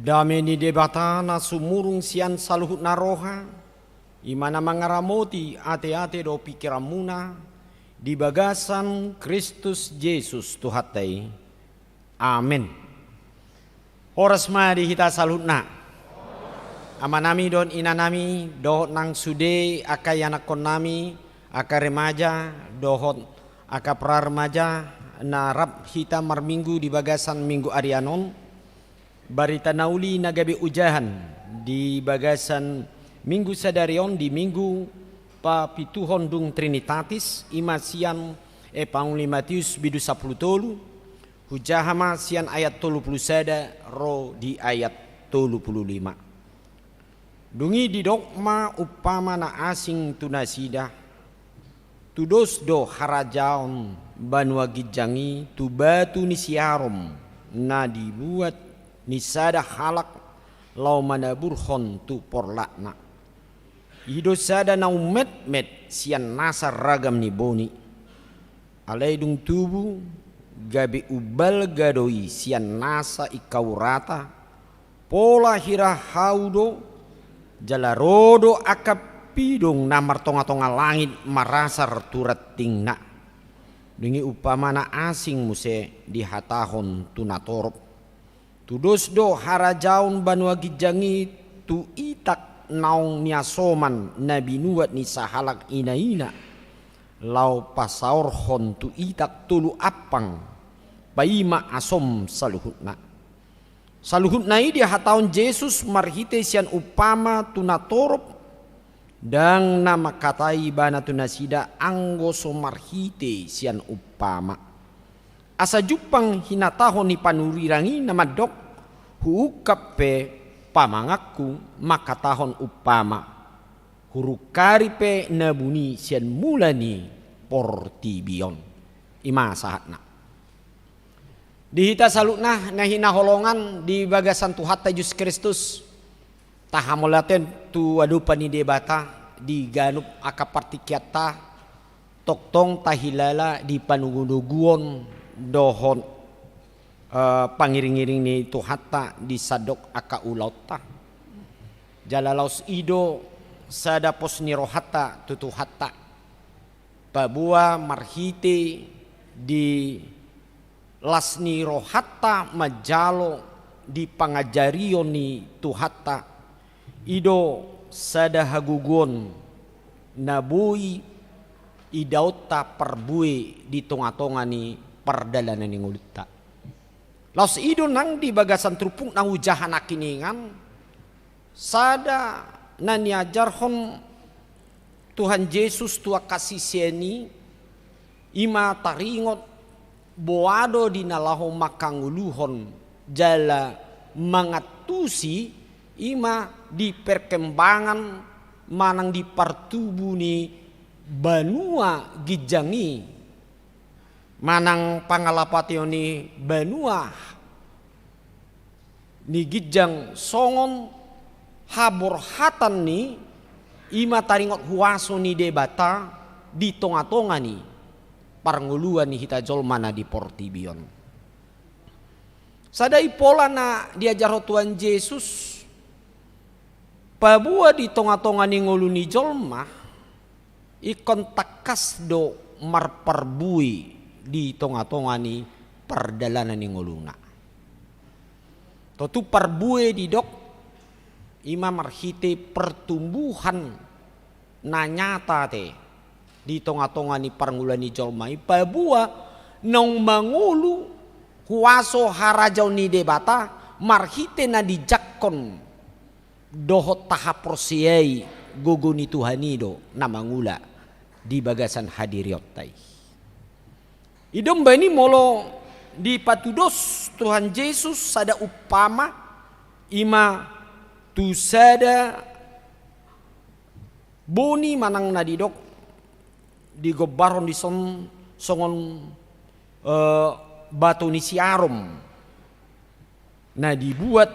Dame ni debata na sumurung sian saluhut naroha, imana mangaramoti ate-ate do pikiramuna, di bagasan Kristus Yesus Tuhatai. Amin. Horas mari kita saluhna. Amanami don inanami dohot nang sude akai anakon nami aka remaja dohot aka pra remaja na rap hita marminggu di bagasan minggu arianon. Barita nauli nagabi ujahan di bagasan minggu sadarion di minggu papituhon dung Trinitatis imasian Pauli Matius bidu 10 hujahama sian ayat 30 sada ro di ayat 35. Dungi di dogma upama na asing tunasida tudos do harajaon banua gijangi tu batu ni siarom na dibuat ni sada halak lau manaburhon tu porlakna. Hido sada na umet sian nasar ragam ni boni. Alai dung tubu gabi ubal gadoi sian nasa ikau rata. Pola hira haudo jalarodo akapidong na martonga-tonga langit marasar turat tingna. Dungi upamana asing muse dihatahon tunatorop. Tudos do harajaun banua gijangi tu itak naung niasoman nabi nuat ni sahalak ina-ina lau pasaur hon tu itak tulu apang paima asom saluhutna ini dia hataun Yesus marhite sian upama tunatorop dan nama katai bana tunasida anggoso marhite sian upama asa jupang hinatahon ni panurirangi nama dok huukap pe pamangaku makatahon upama hurukari pe nabuni sian mulani portibion ima sahatna dihita salutna nahina holongan di bagasan Tuhata Yesus Kristus tahamolaten tu adupan ni debata di ganup akapartikiata toktong tahilala di panuguduguon dohon pangiring-iring ni Tuhata di sadok aka ulauta jalalaus ido sada pos ni rohata tutuhata pabua marhite di lasni rohata majalo di pangajarion ni Tuhata ido sada hagugon nabui idauta perbui di tonga-tonga ni perdalanan yang ulita. Laus ido nang di bagasan trupung nang ujahan akiningan sada nani ajarhon Tuhan Yesus tua kasih seni ima taringot boado di nalaho makanguluhon jala mangatusi ima di perkembangan manang di partubu ni banua gijangi manang pangalapatio ni banua ni gijang songon habor hatan ni ima taringot huaso ni debata di tonga-tonga ni parnguluan ni hita jolmana di portibion sadai pola na diajar Tuhan Yesus pabua di tonga-tonga ni ngulu ni jolma ikon takas do marparbui di tonga-tonga ni perdalanan ni nguluna. Totu parbue di dok ima marhite pertumbuhan na nyata te di tonga-tonga ni parngula ni jolmai pabua nong mangulu huaso harajau ni debata marhite na dijakon dohot tahap prosiai gogo ni Tuhanido na mangula di bagasan hadiriotai. Idom bani molo di patudos Tuhan Yesus sada upama ima tu sada boni manang nadidok di gobaron di songon batu ni siarom na dibuat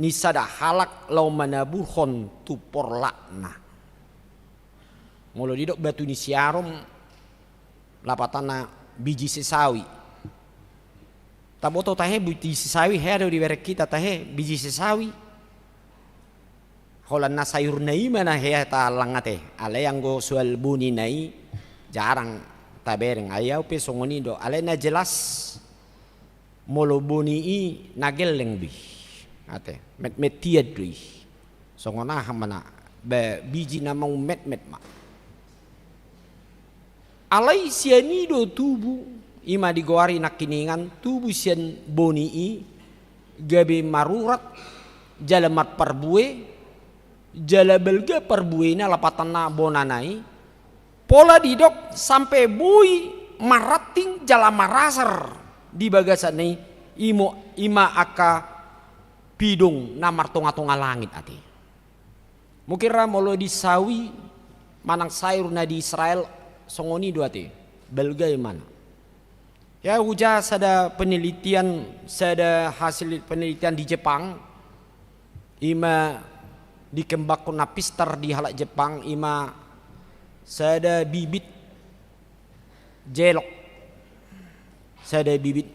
ni sada halak lau manabuhon tu porlakna molo didok batu ni siarom lapatana biji sesawi Taboto tahe biji sisawi he ada di werek kita tahe biji sisawi. Holan na sayur nai mana he ta langate. Ale yang go soal buni nai jarang tabereng ayau pe songoni do. Ale na jelas molo buni i nageleng bi. Ate met tiad dui. Songona hamana be biji na mau met ma. Alai sianido tubuh ima digowari nakiningan tubuh sian boni i gabe marurat jala mat parbue jala belga parbue na lapatan na bonanai pola didok sampai bui marating jala marasar di bagasan ni ima aka pidung na martonga-tonga langit ati mukira molo disawi manang sayur na di Israel songoni dua te belgai mana ya uja sada hasil penelitian di Jepang ima dikembangkan napister di halak Jepang ima sada bibit jelok sada bibit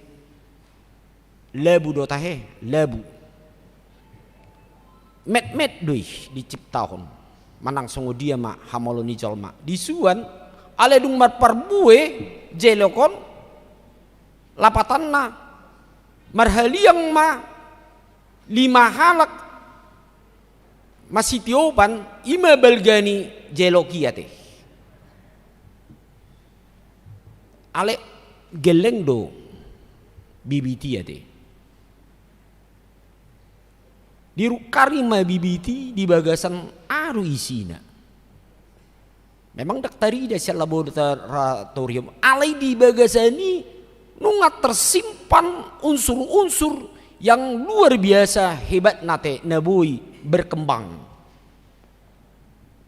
lebu do tahe lebu met doi diciptakan manang songo dia ma hamoloni jolma disuan ale dung mat parbue jelokon lapatanna marhaliang ma 5 halak masih tiopan ima belgani jelokiate ale geleng do bibiti ate dirukari ma bibiti di bagasan aru isina. Memang daktari dasar laboratorium alai di bagasani nungat tersimpan unsur-unsur yang luar biasa hebat nate nabui berkembang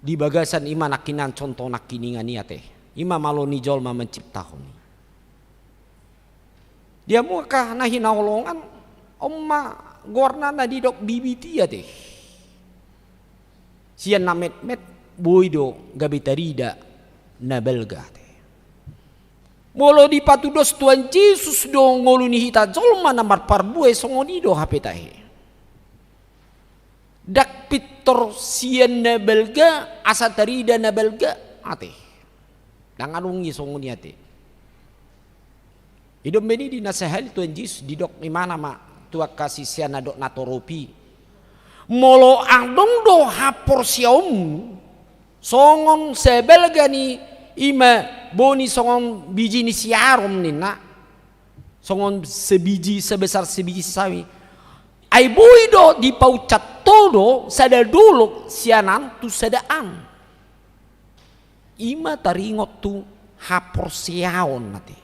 di bagasan ima nakinan contoh nakiningan niate ima maloni jolma menciptakan dia muka nahi naolongan omma gorna na didok bibiti ya teh sian namet boido gabitarida na belga molo di patudos Tuhan Yesus do ngoluni hita jolma namar parbue songoni do hapetahe dak pitor sian na belga asatarida na belga ate danganungi songoni ate idom beni di nasahal Tuhan Yesus didok imana ma tua kasih sian na dok natoropi molo andong do hapor siom songon sebelga ni ima boni songon biji ni siarom ni na songon sebiji sebesar sebiji sawi ai boido di paucat todo sada dulu sianan tu sadaan ima taringot tu hapor siaon nati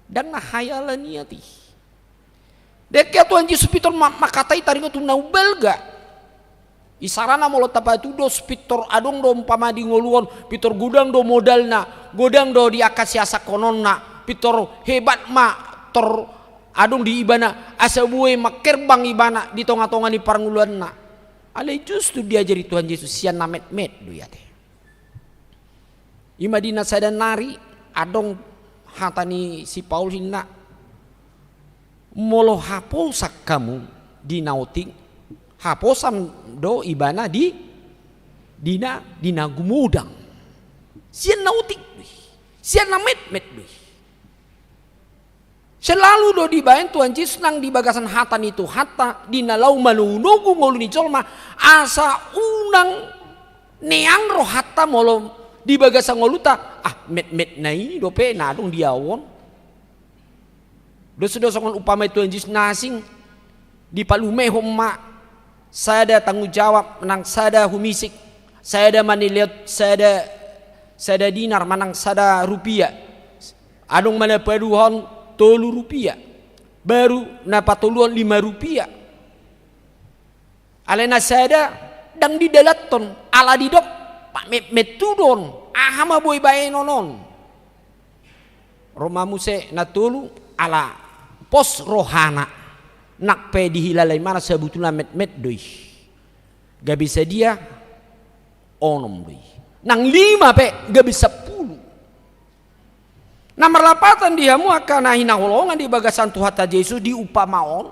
dan na hayalan niati dekat Tuhan Yesus piton makatai taringot tu nau belga isarana molo tapatu do pitor adong do umpama di ngoluon pitor gudang do modalna godang do di akasiasa kononna pitor hebat ma tor adong di ibana asa buwe makerbang ibana di tonga-tonga ni parnguluanna ale justru diajari Tuhan Yesus sian namet do yate ima dina sadan nari adong hatani si Paul hinna molo hapolsak kamu di nauting haposam do ibana di dina gumudang sian nautik sian namet selalu do dibayan Tuhan Yesus nang di bagasan hatan itu hatta dina lau manunugu ngoluni colma asa unang neang roh hatta molo di bagasan ngoluta met nai do pe nadong diawon do songon upama Tuhan Yesus nasing di palume homma saya ada tanggung jawab menang sada humisik saya ada maniliat saya ada dinar menang sada rupiah adong mana paduhon tolu rupiah baru napa toluan 5 rupiah alena saya dang di dalaton ala didok pak metudon ahama boy bae nonon Roma muse natulu ala pos rohana nak pe dihilalai mana sebetulnya met doi gak bisa dia onom doi nang 5 pe gak bisa 10 Nomor lapatan dia mu akan hinaholongan di bagasan Tuhan ta Yesus di upamaon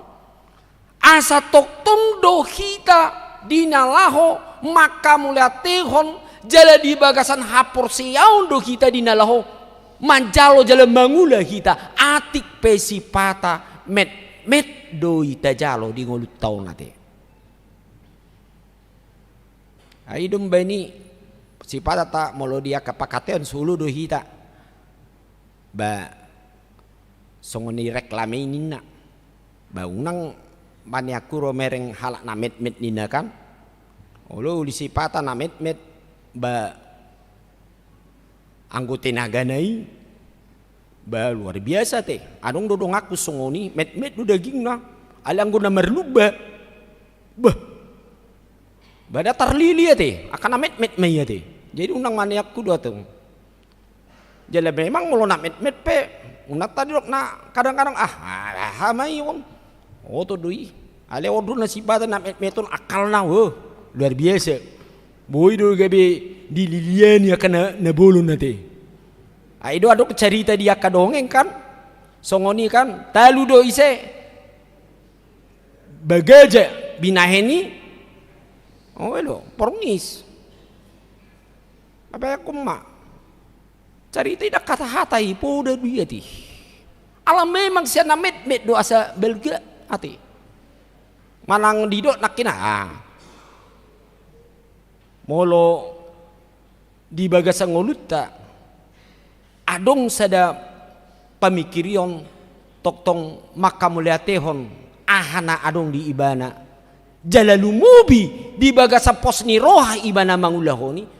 asa toktong dohita dinalaho maka mulia tehon jala di bagasan hapor siaun dohita dinalaho manjalo jala mangula kita atik pesipata met dohita jalo di ngolut taun nate. Aidum bani sipata tak molo dia kapakateon sulu dohita. Ba songoni reklame nina ba unang maniakuro mereng halak na met nina kan olo lisipata na met ba anggote naganai ba luar biasa teh adong dodong aku songoni met du daging na alang guna merluba bah bada tarlili ya teh akan na met maya teh jadi unang maniakku dua tuh. Jadi memang mulo nak met pe unat tadi dok na kadang-kadang hamai on to dui ale odun na sibata na meton akal na luar biasa boy do gabe di lilian ya kana na bolon nate aido adok cerita dia kadongeng kan songoni kan talu do ise bagaja binaheni lo pornis apa ya kumma cari tidak kata hatai poda dia ti alam memang siya na met do asa belga ati manang didok nakina molo di bagasang ngolutta adong sada pamikirion toktong makamuliatehon ahana adong di ibana jalalumubi di bagasa posni roha ibana mangulahoni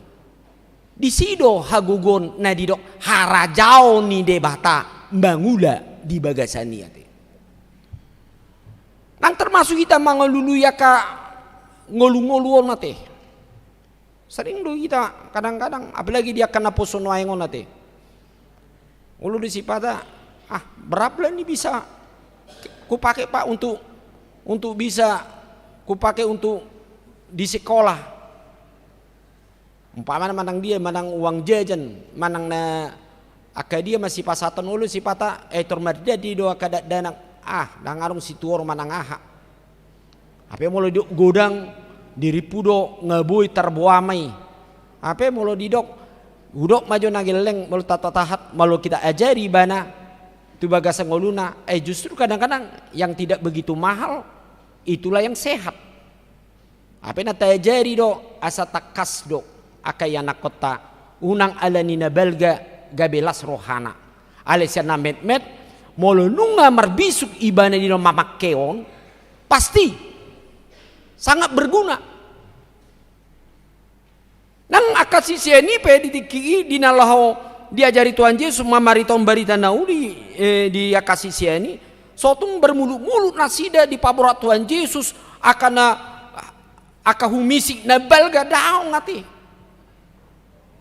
di sido hagugon na didok harajao ni debata mangula di bagasani ate. Nang termasuk kita mangaluluya ka ngolu-ngoluon nate. Sering do kita kadang-kadang apalagi dia kena posono aengon nate. Ulu disipata berapa nih bisa ku pakai Pak untuk bisa ku pakai untuk di sekolah. Umpamanya manang dia manang uang jajan manang na dia masih pasatan ulu sipata tormardia di doa kada danang dangarung situor manang apa molo di godang diripudo ngabui terbuamai apa molo didok udok maju nageleng molo tahat molo kita ajari bana tu bagasa ngoluna justru kadang-kadang yang tidak begitu mahal itulah yang sehat apa na tajari do asa takas do akayana kota unang alanina belga gabelas rohana alesana met molo nunga marbisuk ibana dino mamakkeon pasti sangat berguna nang akasisiani pe ditiki dinalaho diajari Tuhan Yesus mamari tom barita naudi di akasisiani sotung bermulut-mulut nasida di paborat Tuhan Yesus akana akahumisik na belga daong ngati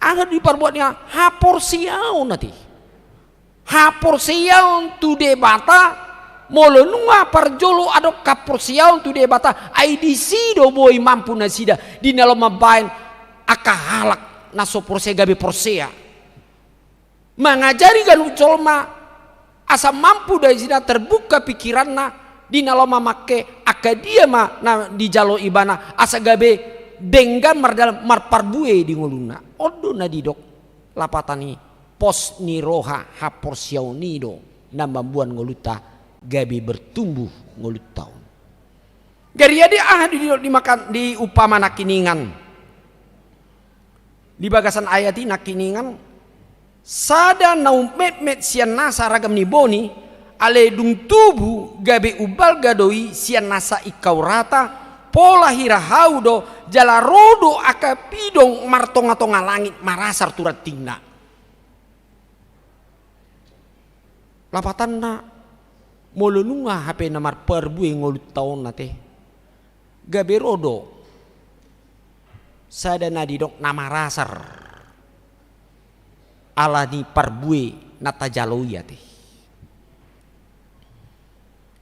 agar diperbuatnya hapor siaun nanti hapor siaun tu debata molo nunga parjolo adok kapor siaun tu debata IDC do boy mampu nasida di dalam mabain akahalak naso porse gabe porsea mengajari galu colma asa mampu dari sida terbuka pikiranna di dalam make akadia na di jalo ibana asa gabe denggan mardalam marparbue di ngoluna odo na didok lapatani pos ni roha hapor siaunido na mambuan ngoluta gabi bertumbuh ngolut tahun gari ada didok dimakan di upama nakiningan di bagasan ayati nakiningan sada naum met sian nasa ragam ni boni ale dung tubuh gabe ubal gadoi sian nasa ikau rata pola hirahau do jala rodo akapidong martonga-tonga langit marasar turat tingna lapatan na molonunga hape namar perbue ngolut taon nate gabe rodo sadana didok namarasar ala ni perbue nata jaloya teh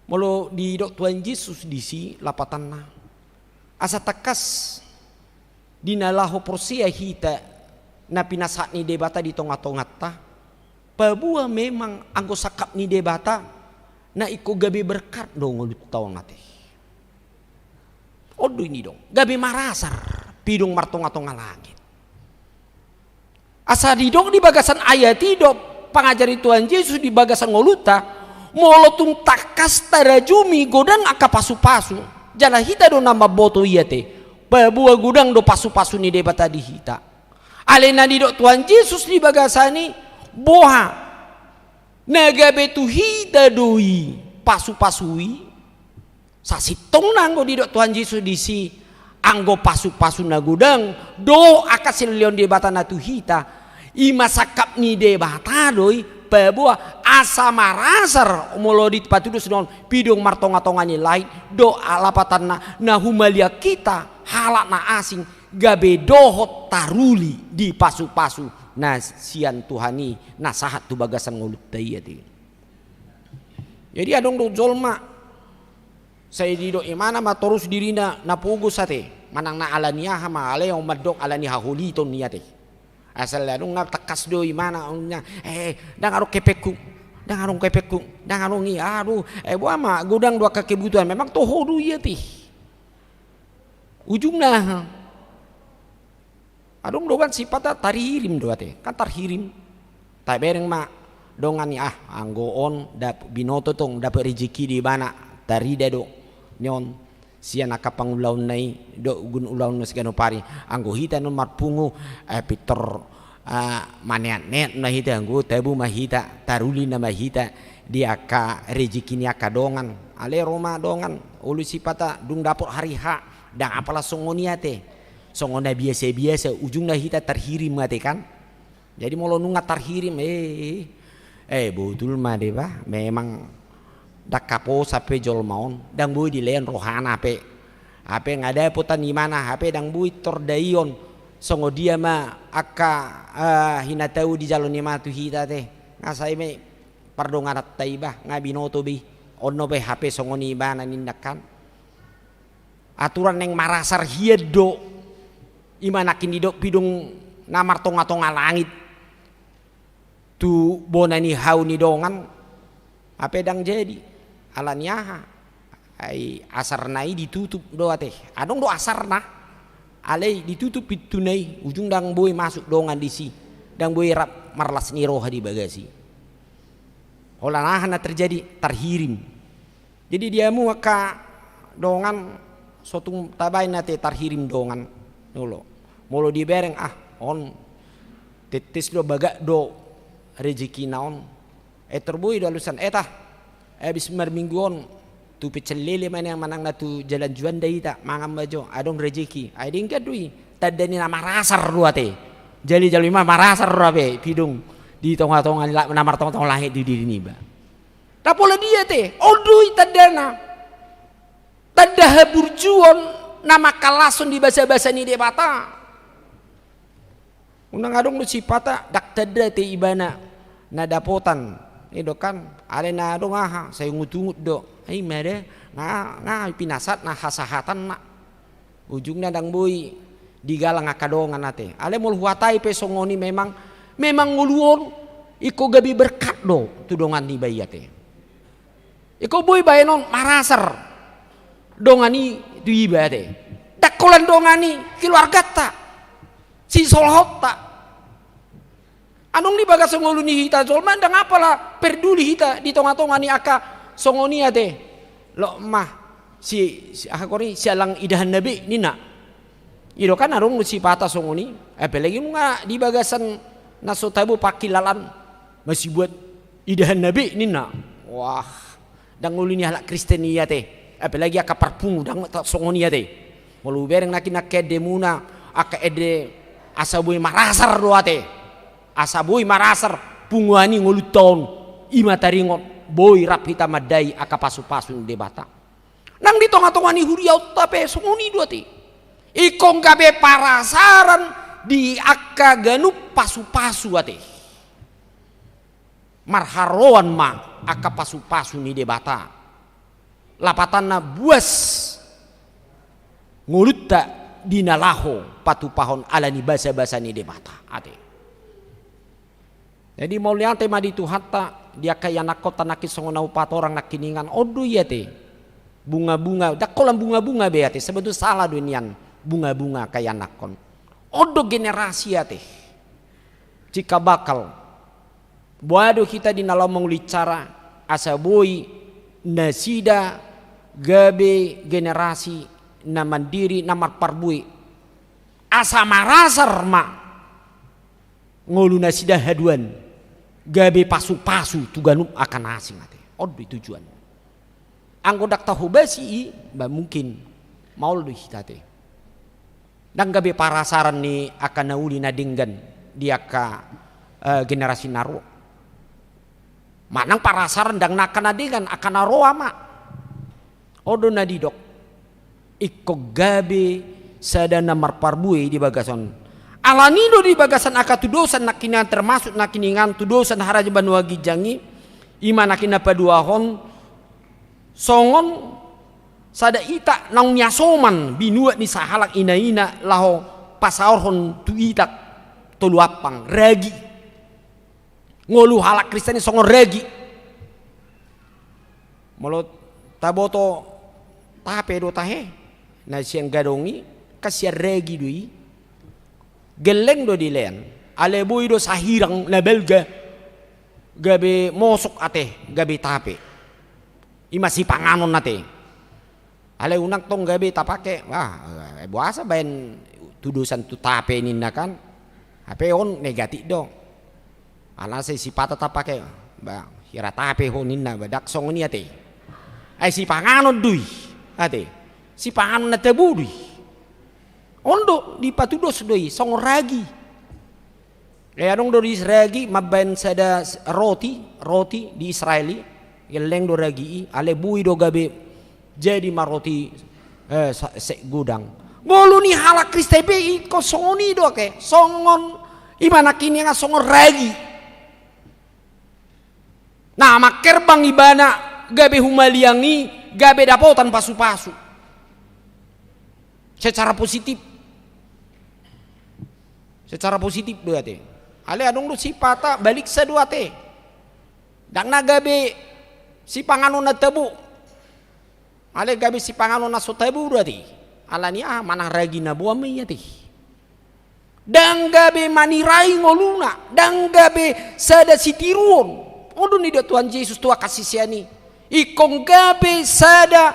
molo didok Tuhan Yesus disi lapatan na asa takas dinalaho porsia hita na pinasat ni debata di tonga-tonga ta Pabua memang anggo sakap ni debata na iko gabi berkat dong ngulut tahun nate. Odo ini dong, gabi marasar pidung martonga-tonga langit. Asa di dong di bagasan ayat itu pangajari Tuhan Yesus di bagasan ngoluta molotung takas tarajumi godang aka pasu-pasu. Jala hita do nama boto iya te. Pabua gudang do pasu-pasu ni debata di hita. Alena di dok Tuhan Yesus di bagasani boha nagabe tu hita doi pasu-pasui sasitong nanggo di dok Tuhan Yesus di si anggo pasu-pasu na gudang do akasil leon debata na tu hita ima sakap ni debata doi pabua asa marasar molo di patudus non pidung martonga-tonganya lain do alapatan na humalia kita halak na asing gabe dohot taruli di pasu-pasu na sian Tuhani na sahat tu bagasan ngulut daya ti. Jadi adong do jolma saya di do imana ma terus dirina na pugu sate manang na alania ma ale yang madok alania huli ton niate asal adong na takas do imana nya dang aro kepekku dang aro ngi aduh buah ma gudang dua kebutuhan memang toho du ieu ti ujungna adong dogan sifata tarihirim doa te kan tarhirim tak bereng mak dongani anggoon dap binoto tong dapat rezeki di mana tarida do nyon sian akapangulaun nai do gun ulaun no sigano pari anggo hita no marpungu Peter maneanet na hita anggo tabu mahita taruli na mahita dia ka rezeki ni akadongan ale Roma dongan ulu sifata dung dapur hari ha dan apalah songonia te songona biasa-biasa ujungnya hita terhirim mati kan jadi mau nungat terhirim betul mah deh bah memang dak kapo sampai jol maun dang bui di len rohana ape ngada putan di mana ape dang bui tordaion songo dia mah aka hina tahu di jalon ni matu hita teh ngasai me pardongan taibah ngabinoto bi ono be HP songo ni bana nindakan aturan yang marasar hiedo imanakin didok pidung namar tonga-tonga langit tu bonani hau ni dongan apa dang jadi alaniaha ai asarnai ditutup doa teh adong do asarna alai ditutup pitunai ujung dang boy masuk dongan di si dang boy rap marlas ni roha di bagasi holanahan terjadi tarhirim jadi dia mu maka dongan sotung tabai nate tarhirim dongan nolo molo dibereng on tetes do baga do rezeki naon terbui do alusan habis marmingguon tu pecelele mana yang manang na tu jalan juan dai ta mangam bajo adong rezeki ai ding kadui tadani na marasar ruate jali mah marasar rabe pidung di tonga-tonga namar tonga-tonga lahir di diri ni ba tapola dia te odui tadana tadah burjuon nama kalasun di bahasa-bahasa ni debata unang adong lu sipata dak tada te ibana na dapotan do kan ale na adong saya ngutungut do ai mere nga pinasat na hasahatan na ujungna dang boy digalang akadongan ate ale mul huatai pe songoni memang nguluon iko gabi berkat do tudongan ni bayate iko boy bayenon marasar dongani duibate dakolan dongani keluarga ta si solhot tak anong ni baga songolu ni hita zolman dang apalah peduli hita di tonga-tonga ni aka songonia teh lo mah si akori sialang idahan nabi nina ido kan arung si patah songoni apalagi nga di bagasan naso tabu pakilalan masih buat idahan nabi nina wah dang ulu ni halak Kristenia teh apalagi aka parpungu dang songonia teh malu bereng nakin demuna aka ede asabui marasar doate asabui marasar punguani nguluton ima taringon boy rapita madai aka pasu-pasu debata nang di tonga-tonga ni huriau tape songoni doate ikong gabe parasaran di aka ganup pasu-pasu ate marharoan ma aka pasu-pasu ni debata lapatan na buas ngulutta dinalaho patu pahon alani basa-basa ni debata ate Jadi mau lihat tema di Tuhata dia kayak nakota nakis songona upat orang nakiningan odu ya teh bunga-bunga dak kolam bunga-bunga beate sebetulnya salah dunian bunga-bunga kayak nakon odo generasi ya teh jika bakal boado kita di dalam mengulicara asa boy nasida gabe generasi na mandiri na marparbui asa marasar ma ngolu nasida haduan gabe pasu-pasu tuganu akan asing ate odo tujuan anggo dak tahu basi ba mungkin mau lu hitate dan gabe parasaran ni akan nauli nadinggan dia ka generasi naru manang parasaran dang nakan nadinggan akan naroa ma odo nadidok ikko gabe sadana marparbui di bagason alanido di bagasan akatu dosan nakina termasuk nakiningan tu dosan haraja banua gijangi ima nakina paduahon songon sada ita nang nyasoman binua ni sahalak ina laho pasaorhon tu itak toluapang ragi ngolu halak kristeni songon ragi molot taboto tape do tahe na siang gadongi kasia ragi dui geleng do dilen ale boy do sahirang na belga gabe mosok ate gabe tape imasi panganon nate ale unak tong gabe tapake wah buasa bayan tudusan tu tape ninna kan hape on negatif dong ala se sipata tapake ba hira tape ho ninna badak song ni ate ai si panganon dui ate si panganon na tebu dui ondo di patudos doi song ragi dong do di ragi maben sada roti di Israeli geleng do ragi ale bui do gabe jadi maroti se gudang ngolu ni halak kristepe ko songoni do ke songon imana kini nga songon ragi nah makerbang ibana gabe humaliangi gabe dapotan pasu-pasu secara positif dua te ale adong do sipata balik sa dua te dang nagabe si panganon na tebu ale gabe si panganon na so tebu dua te alani manang ragi na buah ya te dang gabe manirai ngoluna dang gabe sada sitiruon odo ni do Tuhan Yesus tua kasih siani ikong gabe sada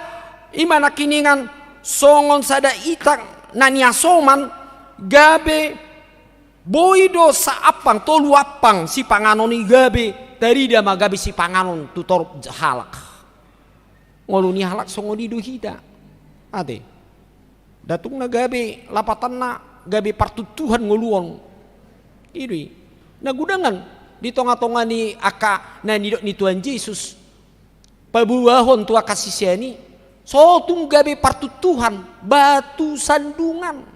imana kiningan songon sada itang nania soman gabe boido sa apang tolu apang si panganon ni gabe dari dia magabe si panganon tutor halak ngolu ni halak songo di duhida ade datung na gabe lapatan na gabe partutuhan ngoluon iri nagudangan di tonga-tonga ni aka na ni Tuhan Yesus pabuahon tua kasih siani so tung gabe partutuhan batu sandungan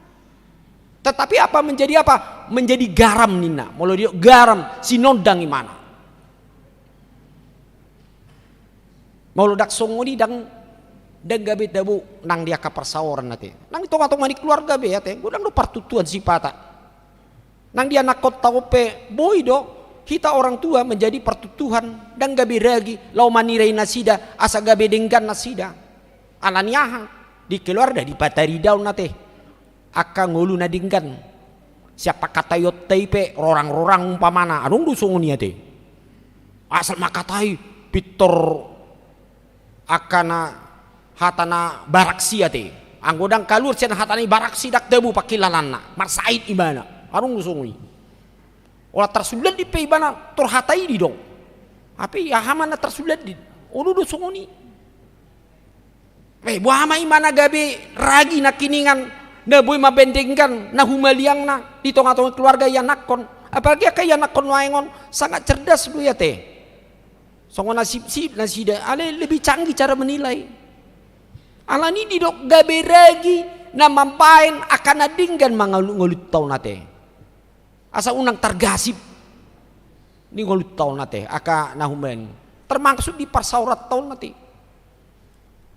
tetapi apa menjadi apa? Menjadi garam nina. Molo dia garam sinondang imana. Molo dak songoni dang gabe dabu nang dia kapersaoran nate. Nang tonga-tonga ni keluarga be ate, gudang do partutuan sipata. Nang dia nakot taupe boy do kita orang tua menjadi pertutuhan dan gabe ragi lau manirai nasida asa gabe denggan nasida. Alaniaha di keluarga di patari daun nate. Akan ngulu nadinggan siapa kata yot teipe rorang umpamana adong dusunguni ate asal makatai pitor akana hatana baraksi ate anggodang kalur sen hatani baraksi dak debu pakilalanna marsaid ibana adong dusunguni olah tersulat di pe ibana tor hatai di dong api ya hamana tersulat di odo dusunguni buah imana gabe ragi nakiningan na boy mabendengkan na humaliang na di tongah-tongah keluarga yang nakon apalagi kayak nakon waengon sangat cerdas lu ya teh songo nasib nasida ale lebih canggih cara menilai alani di dok gabe ragi na mampain akan nadinggan ngulut tau nate asa unang targasip ni ngulut tau nate aka na humen termasuk di parsaurat tau nate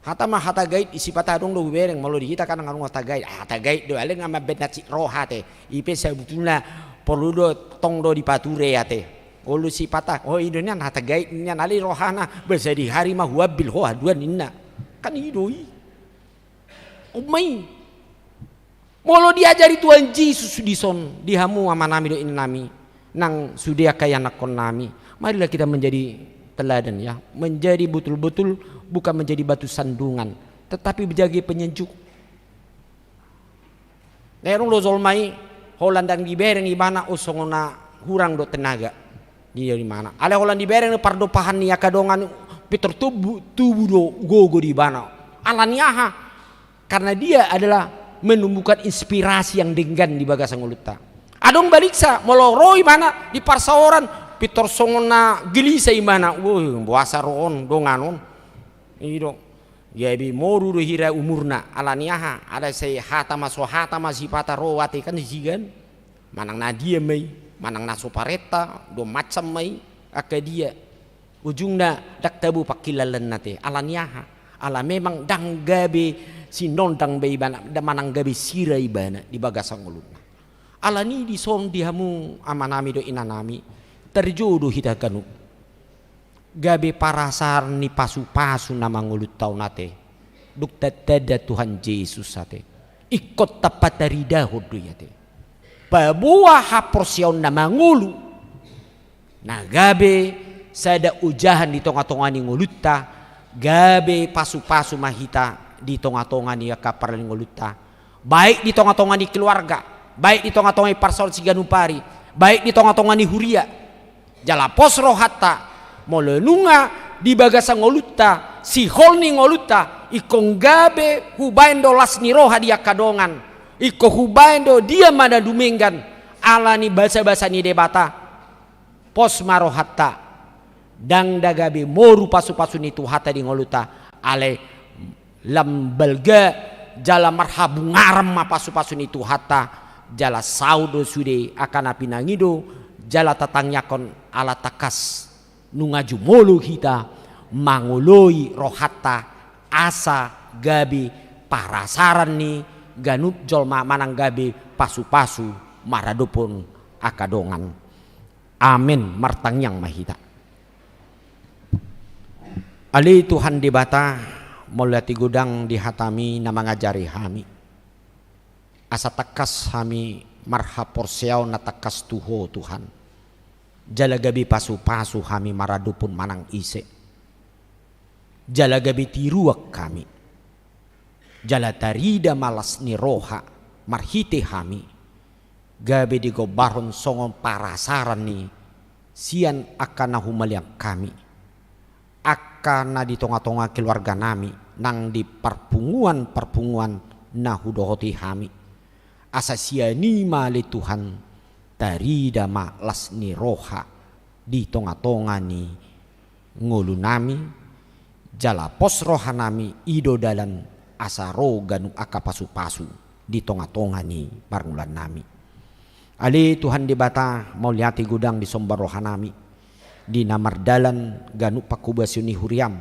hata mah hata gaid isi patah dong do bereng malu di kita kan ngarung hata gaid do ale ngama bet naci roha te ipe sebetulnya perlu do tong do di pature ya te ulu si patah oh idonya hata gaib nya nali rohana basa di hari mah wabil hoa dua ninna kan idoi umai molo diajari Tuhan Yesus dison dihamu ama nami do nami nang sudia kaya nakon nami. Marilah kita menjadi teladan ya, menjadi betul-betul bukan menjadi batu sandungan tetapi menjadi penyejuk. Nerong lo zolmai holan dan dibereng ibana usongona hurang do tenaga dia di mana ale holan dibereng pardo pahan ni akadongan pitor tubuh do gogo di bana alaniaha karena dia adalah menumbuhkan inspirasi yang denggan di bagasang uluta adong baliksa moloroi mana di parsaoran pitor songona gelisa imana buasa roon donganon ido yabi moru do hira umurna alaniaha ada say hatama so hatama sipata rowati kan jigan manang nadia mai manang naso pareta do macam mai akadia ujungna dak tabu pakilalan nate alaniaha ala memang dang gabe sinon dang be ibana manang gabe sira ibana di bagasang uluna alani di son dihamu amanami do inanami terjodoh hita kanu gabe parasar ni pasu-pasu nama ngulut tau nate duk tada Tuhan Yesus sate ikut tapat tarida hodu yate pabuah haporsion nama ngulu nah gabe sada ujahan di tonga-tonga ni nguluta gabe pasu-pasu mahita di tonga-tonga ni kapar ni nguluta baik di tonga-tonga ni keluarga baik di tonga-tonga ni parsol siganupari baik di tonga-tonga ni huria jala posro hatta molenunga di bagasang ngoluta si holni ngoluta ikong gabe hubaindo lasni roha dia kadongan iko hubaindo dia mana dumenggan alani basa-basa ni debata pos maro hatta dang dagabe moru pasu-pasu ni tu hatta di ngoluta ale lambalga jala marhabu ngaram ma pasu-pasu ni tu hatta jala saudo sude akan api nangido jala tatangyakon ala takas nungaju molu kita mangoloi rohata asa gabi parasaran ni ganup jolma manang gabi pasu-pasu maradupun akadongan amin martangyang mahita ali Tuhan dibata molati gudang dihatami na mangajari hami asa takas hami marha porsiaw na takas tuho Tuhan jala gabi pasu-pasu kami maradupun manang ise jala gabi tiruak kami jala tarida malas ni roha marhite kami gabi digobaron songon parasaran ni sian akan nahumaliang kami akan na di tonga-tonga keluarga nami nang di perpunguan nahudohoti kami asa siani mali Tuhan tarida malas ni roha di tonga-tonga ni ngulu nami jala pos roha nami ido dalan asaro ganu aka pasu-pasu di tonga-tonga ni parngulan nami ali Tuhan dibata mau liati gudang di sombar roha nami di namardalan ganu pakubasyo ni huriam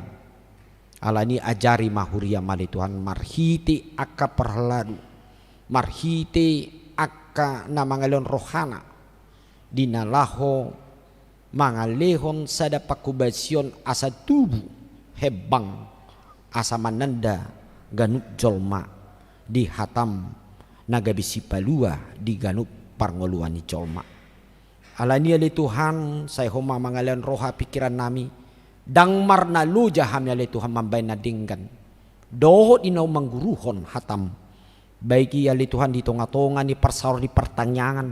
alani ajari mahuriam ali Tuhan marhiti aka perhaladu marhite aka na mangalon rohana dinalaho mangalehon sada pakubasyon asa tubuh hebang asa mananda ganup jolma di hatam nagabisi palua di ganup parngoluan ni jolma alani ali Tuhan say homa mangalon roha pikiran nami dang marna luja hami ali Tuhan mambay na dinggan dohot inaw mangguruhon hatam baiki ali Tuhan di tonga-tonga ni persaur di pertanyaan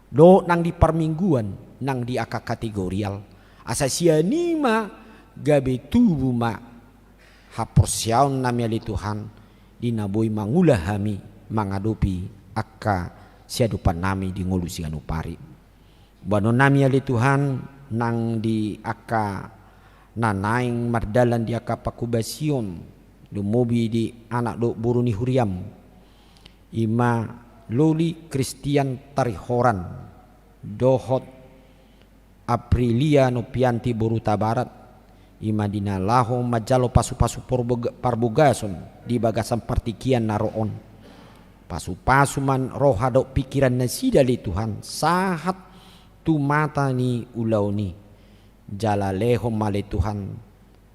do nang di permingguan nang di aka kategorial asa sianima gabe tubuh ma haporsiaon nami ali Tuhan di naboy mangulah hami mangadopi aka siadupan nami di ngulu siganupari bano nami ali Tuhan nang di aka nanaing mardalan di aka pakubasion dumobi di anak do buruni huriam ima loli Kristian tarihoran dohot Aprilia no pianti boruta barat ima dinalaho majalo pasu-pasu parbogason di bagasan partikian naroon pasu-pasu man roha do pikiran nasida li Tuhan sahat tu mata ni ulau ni jala leho male Tuhan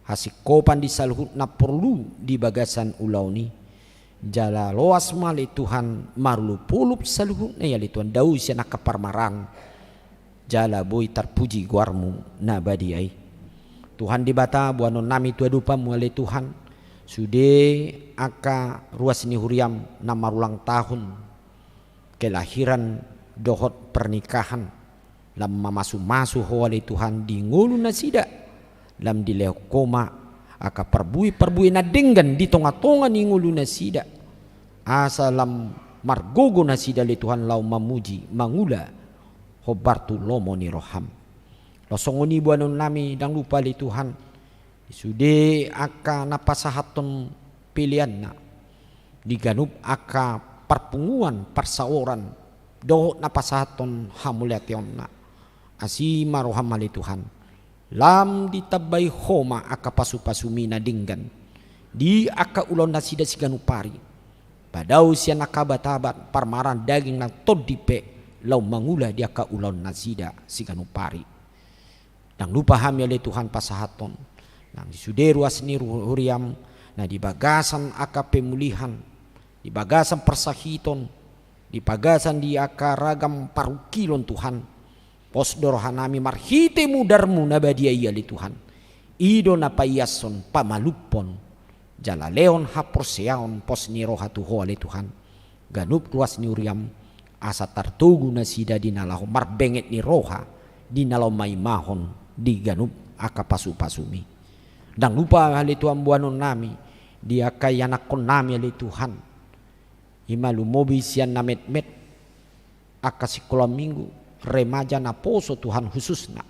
hasikopan di saluhut na perlu di bagasan ulau ni jala loas male Tuhan marulu pulup saluhut na yali Tuhan dau sia na kaparmarang jala boy terpuji guarmu na badiai Tuhan di bata buanon nami tua dupa male Tuhan sude aka ruas ni huriam na marulang tahun kelahiran dohot pernikahan lam mamasu-masu hole Tuhan di ngulu na sida lam di leo koma aka perbui na denggan di tonga-tonga ni ngulu na sida asa lam margogo na sida le Tuhan lau mamuji mangula hobartu lomo ni roham losongoni buanon nami dang lupa le Tuhan sude aka napasahaton pilihan na diganup aka perpunguan persaoran dohot napasahaton hamuliation na asima roham mali Tuhan lam ditabay homa aka pasu-pasumi na dinggan di aka ulon na sida siganupari padau siya nakabatabat parmaran daging na todipe lau mangula di aka ulon na sida siganupari nang lupa hamil Tuhan pasahaton nang disuderu asni huriam na di bagasan aka pemulihan di bagasan persahiton di bagasan di aka ragam parukilon Tuhan pos dorohanami marhite mudarmu nabadia iya li Tuhan ido napayason pamalupon jala leon haporseaon pos ni roha tuho li Tuhan ganup luas ni uriam asa tartugu na sida di nalaho marbenget ni roha di nalau maimahon di ganup aka pasu-pasumi dan lupa hali Tuhan buanon nami dia kayanakon nami li Tuhan imalu mobi sian namet-met aka sekolah minggu remaja na poso Tuhan khususna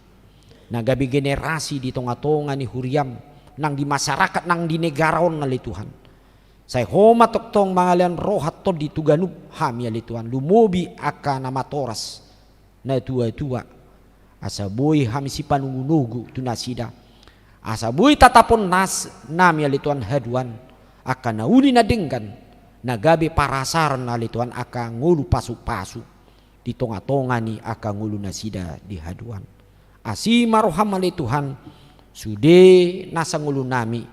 nagabi generasi di tonga-tonga ni huriam nang di masyarakat nang di negaron nali Tuhan saya homa toktong mangalian rohat to di tuganup hami ali Tuhan lumobi aka nama toras na tua-tua asa boy hami si panungunugu tunasida asa boy tatapon nas nami ali Tuhan haduan aka nauli na denggan nagabi parasaran nali Tuhan aka ngulu pasu-pasu di tonga-tonga ni aka ngulu nasida di haduan asima roham ali Tuhan sude nasa ngulu nami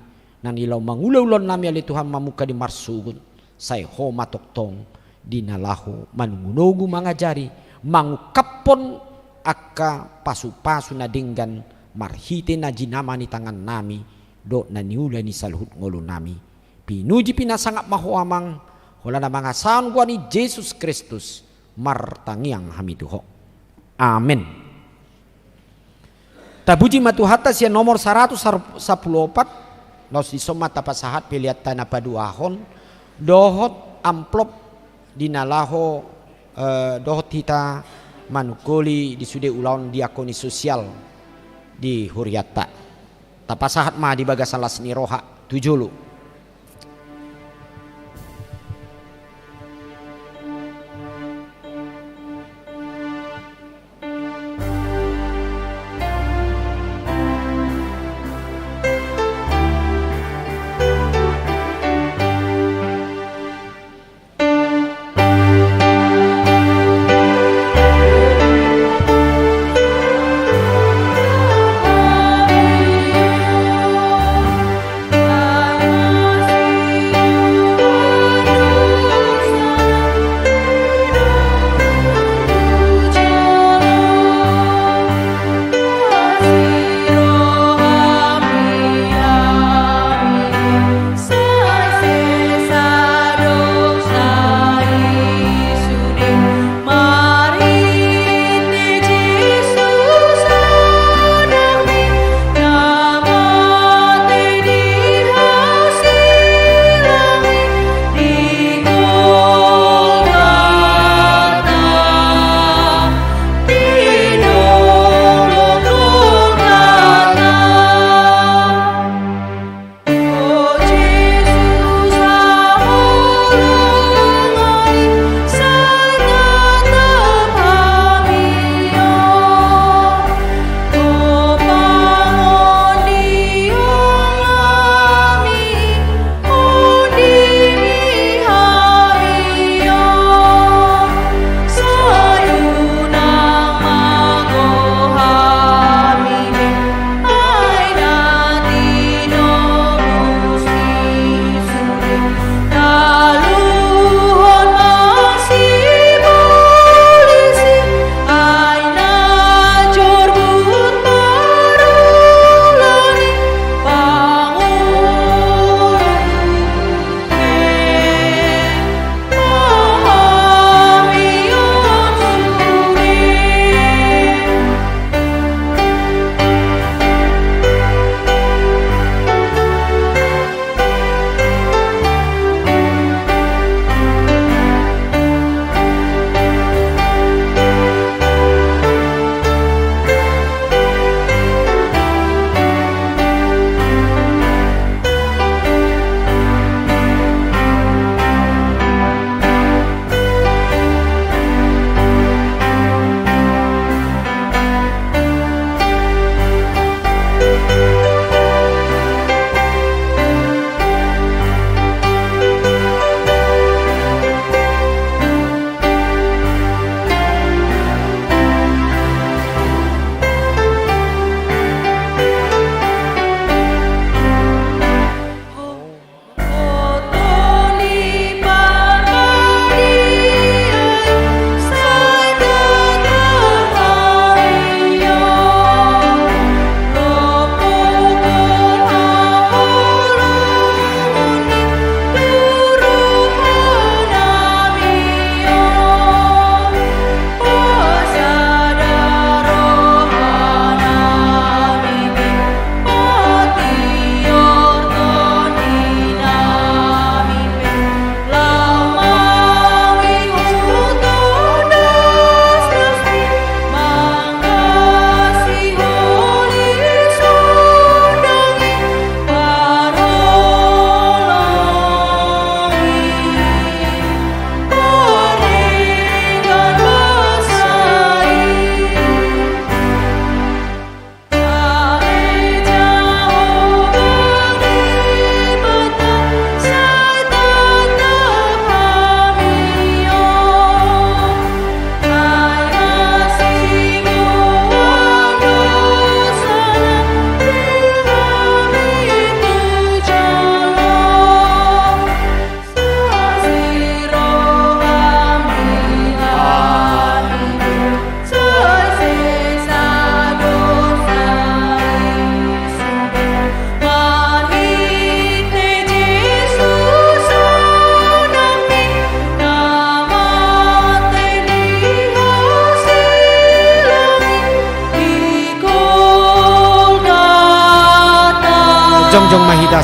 nan ilau mangulaulon nami ali Tuhan mamuka di marsugun say homa toktong di nalahu manungunogu mangajari mangukapon aka pasu-pasu na dinggan marhite na jinama ni tangan nami do na niula ni saluhut ngulu nami pinuji pinasangap mahuamang hula na mga saon gua ni Jesus Kristus martangiang hamituho. Amin. Tabuji matuhata siya nomor 114 los disoma tapasahat pilihat tanah paduahon dohot amplop dinalaho dohot hita manukoli di sude ulaun diakoni sosial di huriata tapasahat ma di bagasan lasni roha tujulu Amin.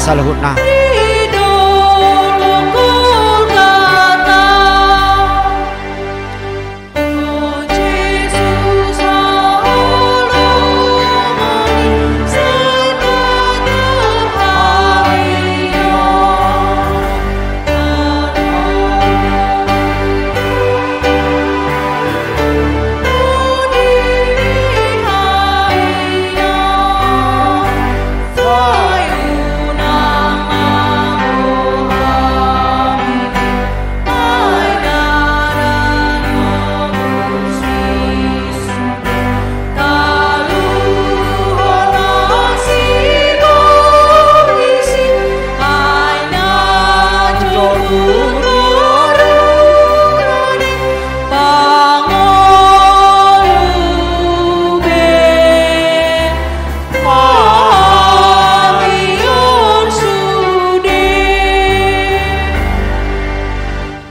saluhutna.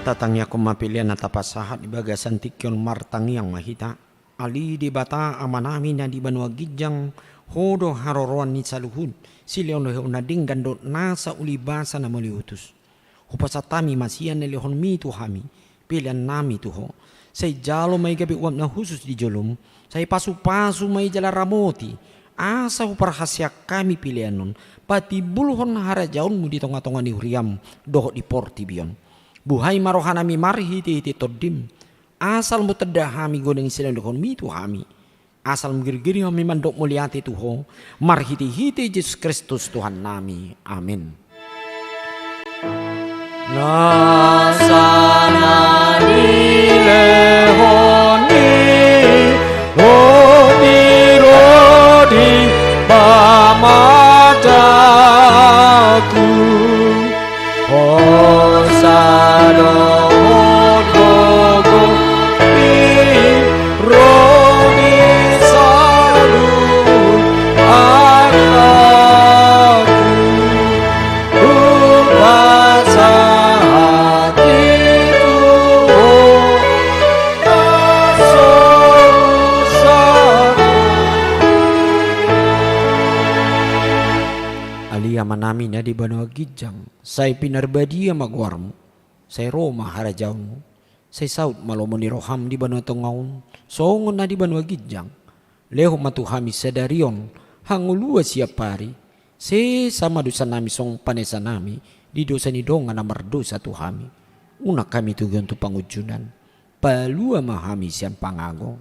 Tatangnya kumapilian natapasahat di bagasan tikyon martang yang mahita ali di bata amanami na di banua gijang hodo haroroan ni saluhun sileon leho nading gandot nasa ulibasa na maliutus hupasatami masian na lehon mi tuhami pilihan nami tuho say jalo may gabi uwam na husus di jolom say pasu-pasu may jala ramoti asa huparhasya kami pilihan nun pati bulhon harajaun mu di tonga-tonga ni huriam doho di porti bion buhay marohanami marhiti hiti todim asal mo tadahami goneng silang dokon mi tuhami asal mgirgiri hami mandok muliati tuho marhiti hiti Yesus Kristus Tuhan nami amin. Nasana dilehoni rodi rodi pamadaku Hosado gogo mi rodi salud aku upasa hatiku alia manami na di banua gijang say pinarbadia magwarmo say Roma harajawnmo say saut malomoni roham di banua tongaon songon na di banua gijang leho matuhami sadarion hangulua siap pari se sama dosa nami song panesa nami di dosa ni donga na mardosa tuhami una kami tugon tu pangujunan palua mahami siang pangago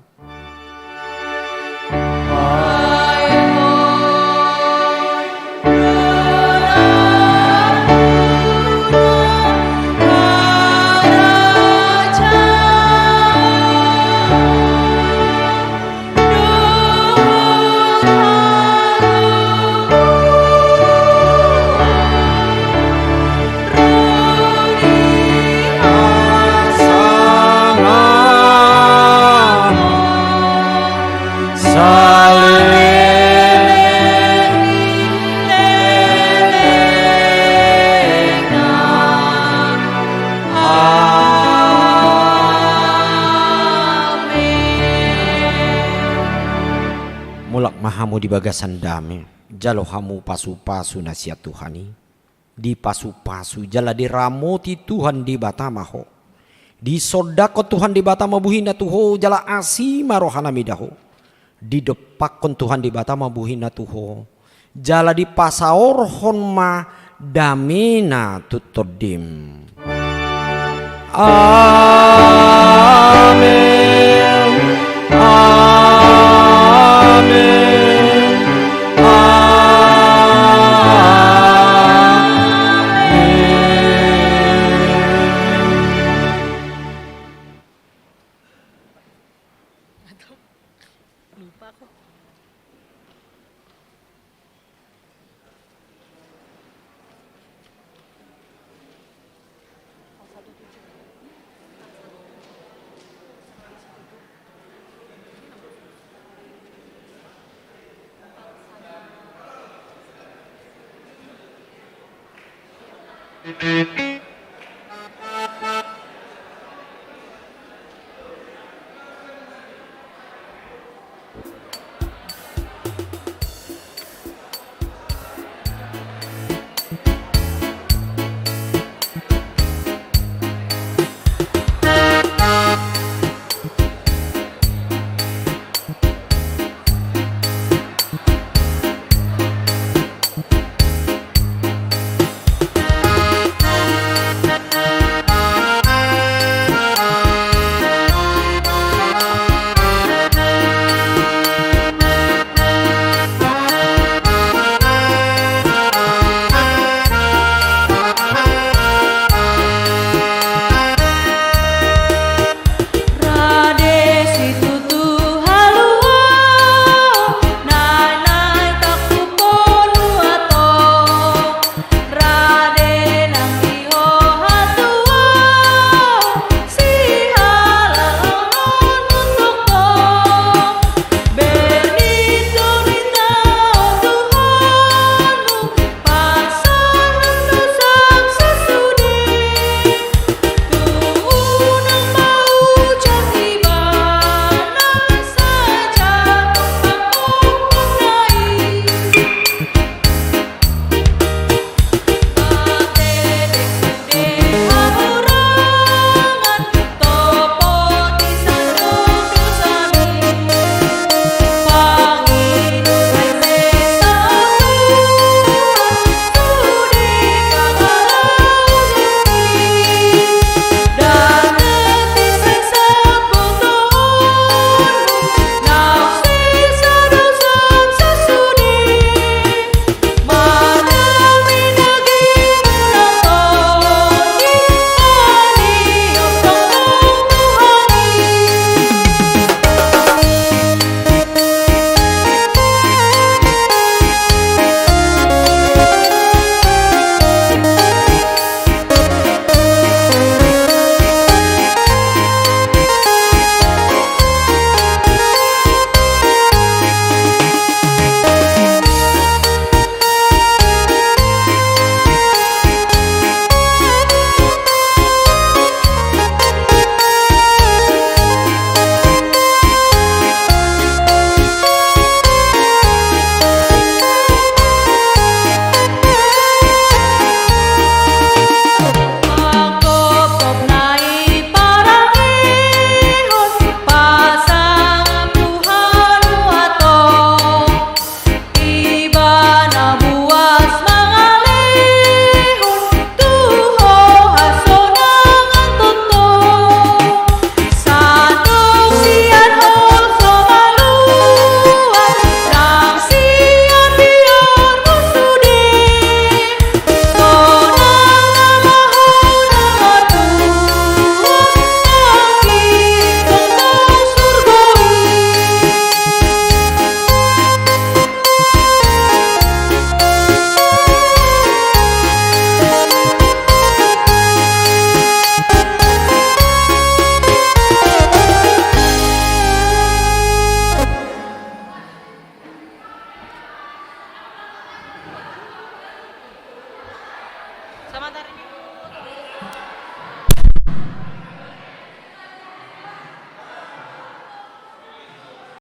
hamu di bagasan dame jalo hamu pasu-pasu nasihat Tuhani di pasu-pasu jala di ramoti Tuhan di batamaho di sodako Tuhan di batama buhina tuho jala asima rohana midaho di depakon Tuhan di batama buhina tuho jala di pasaorhon ma damina tutodim amin amin Selamat hari Minggu.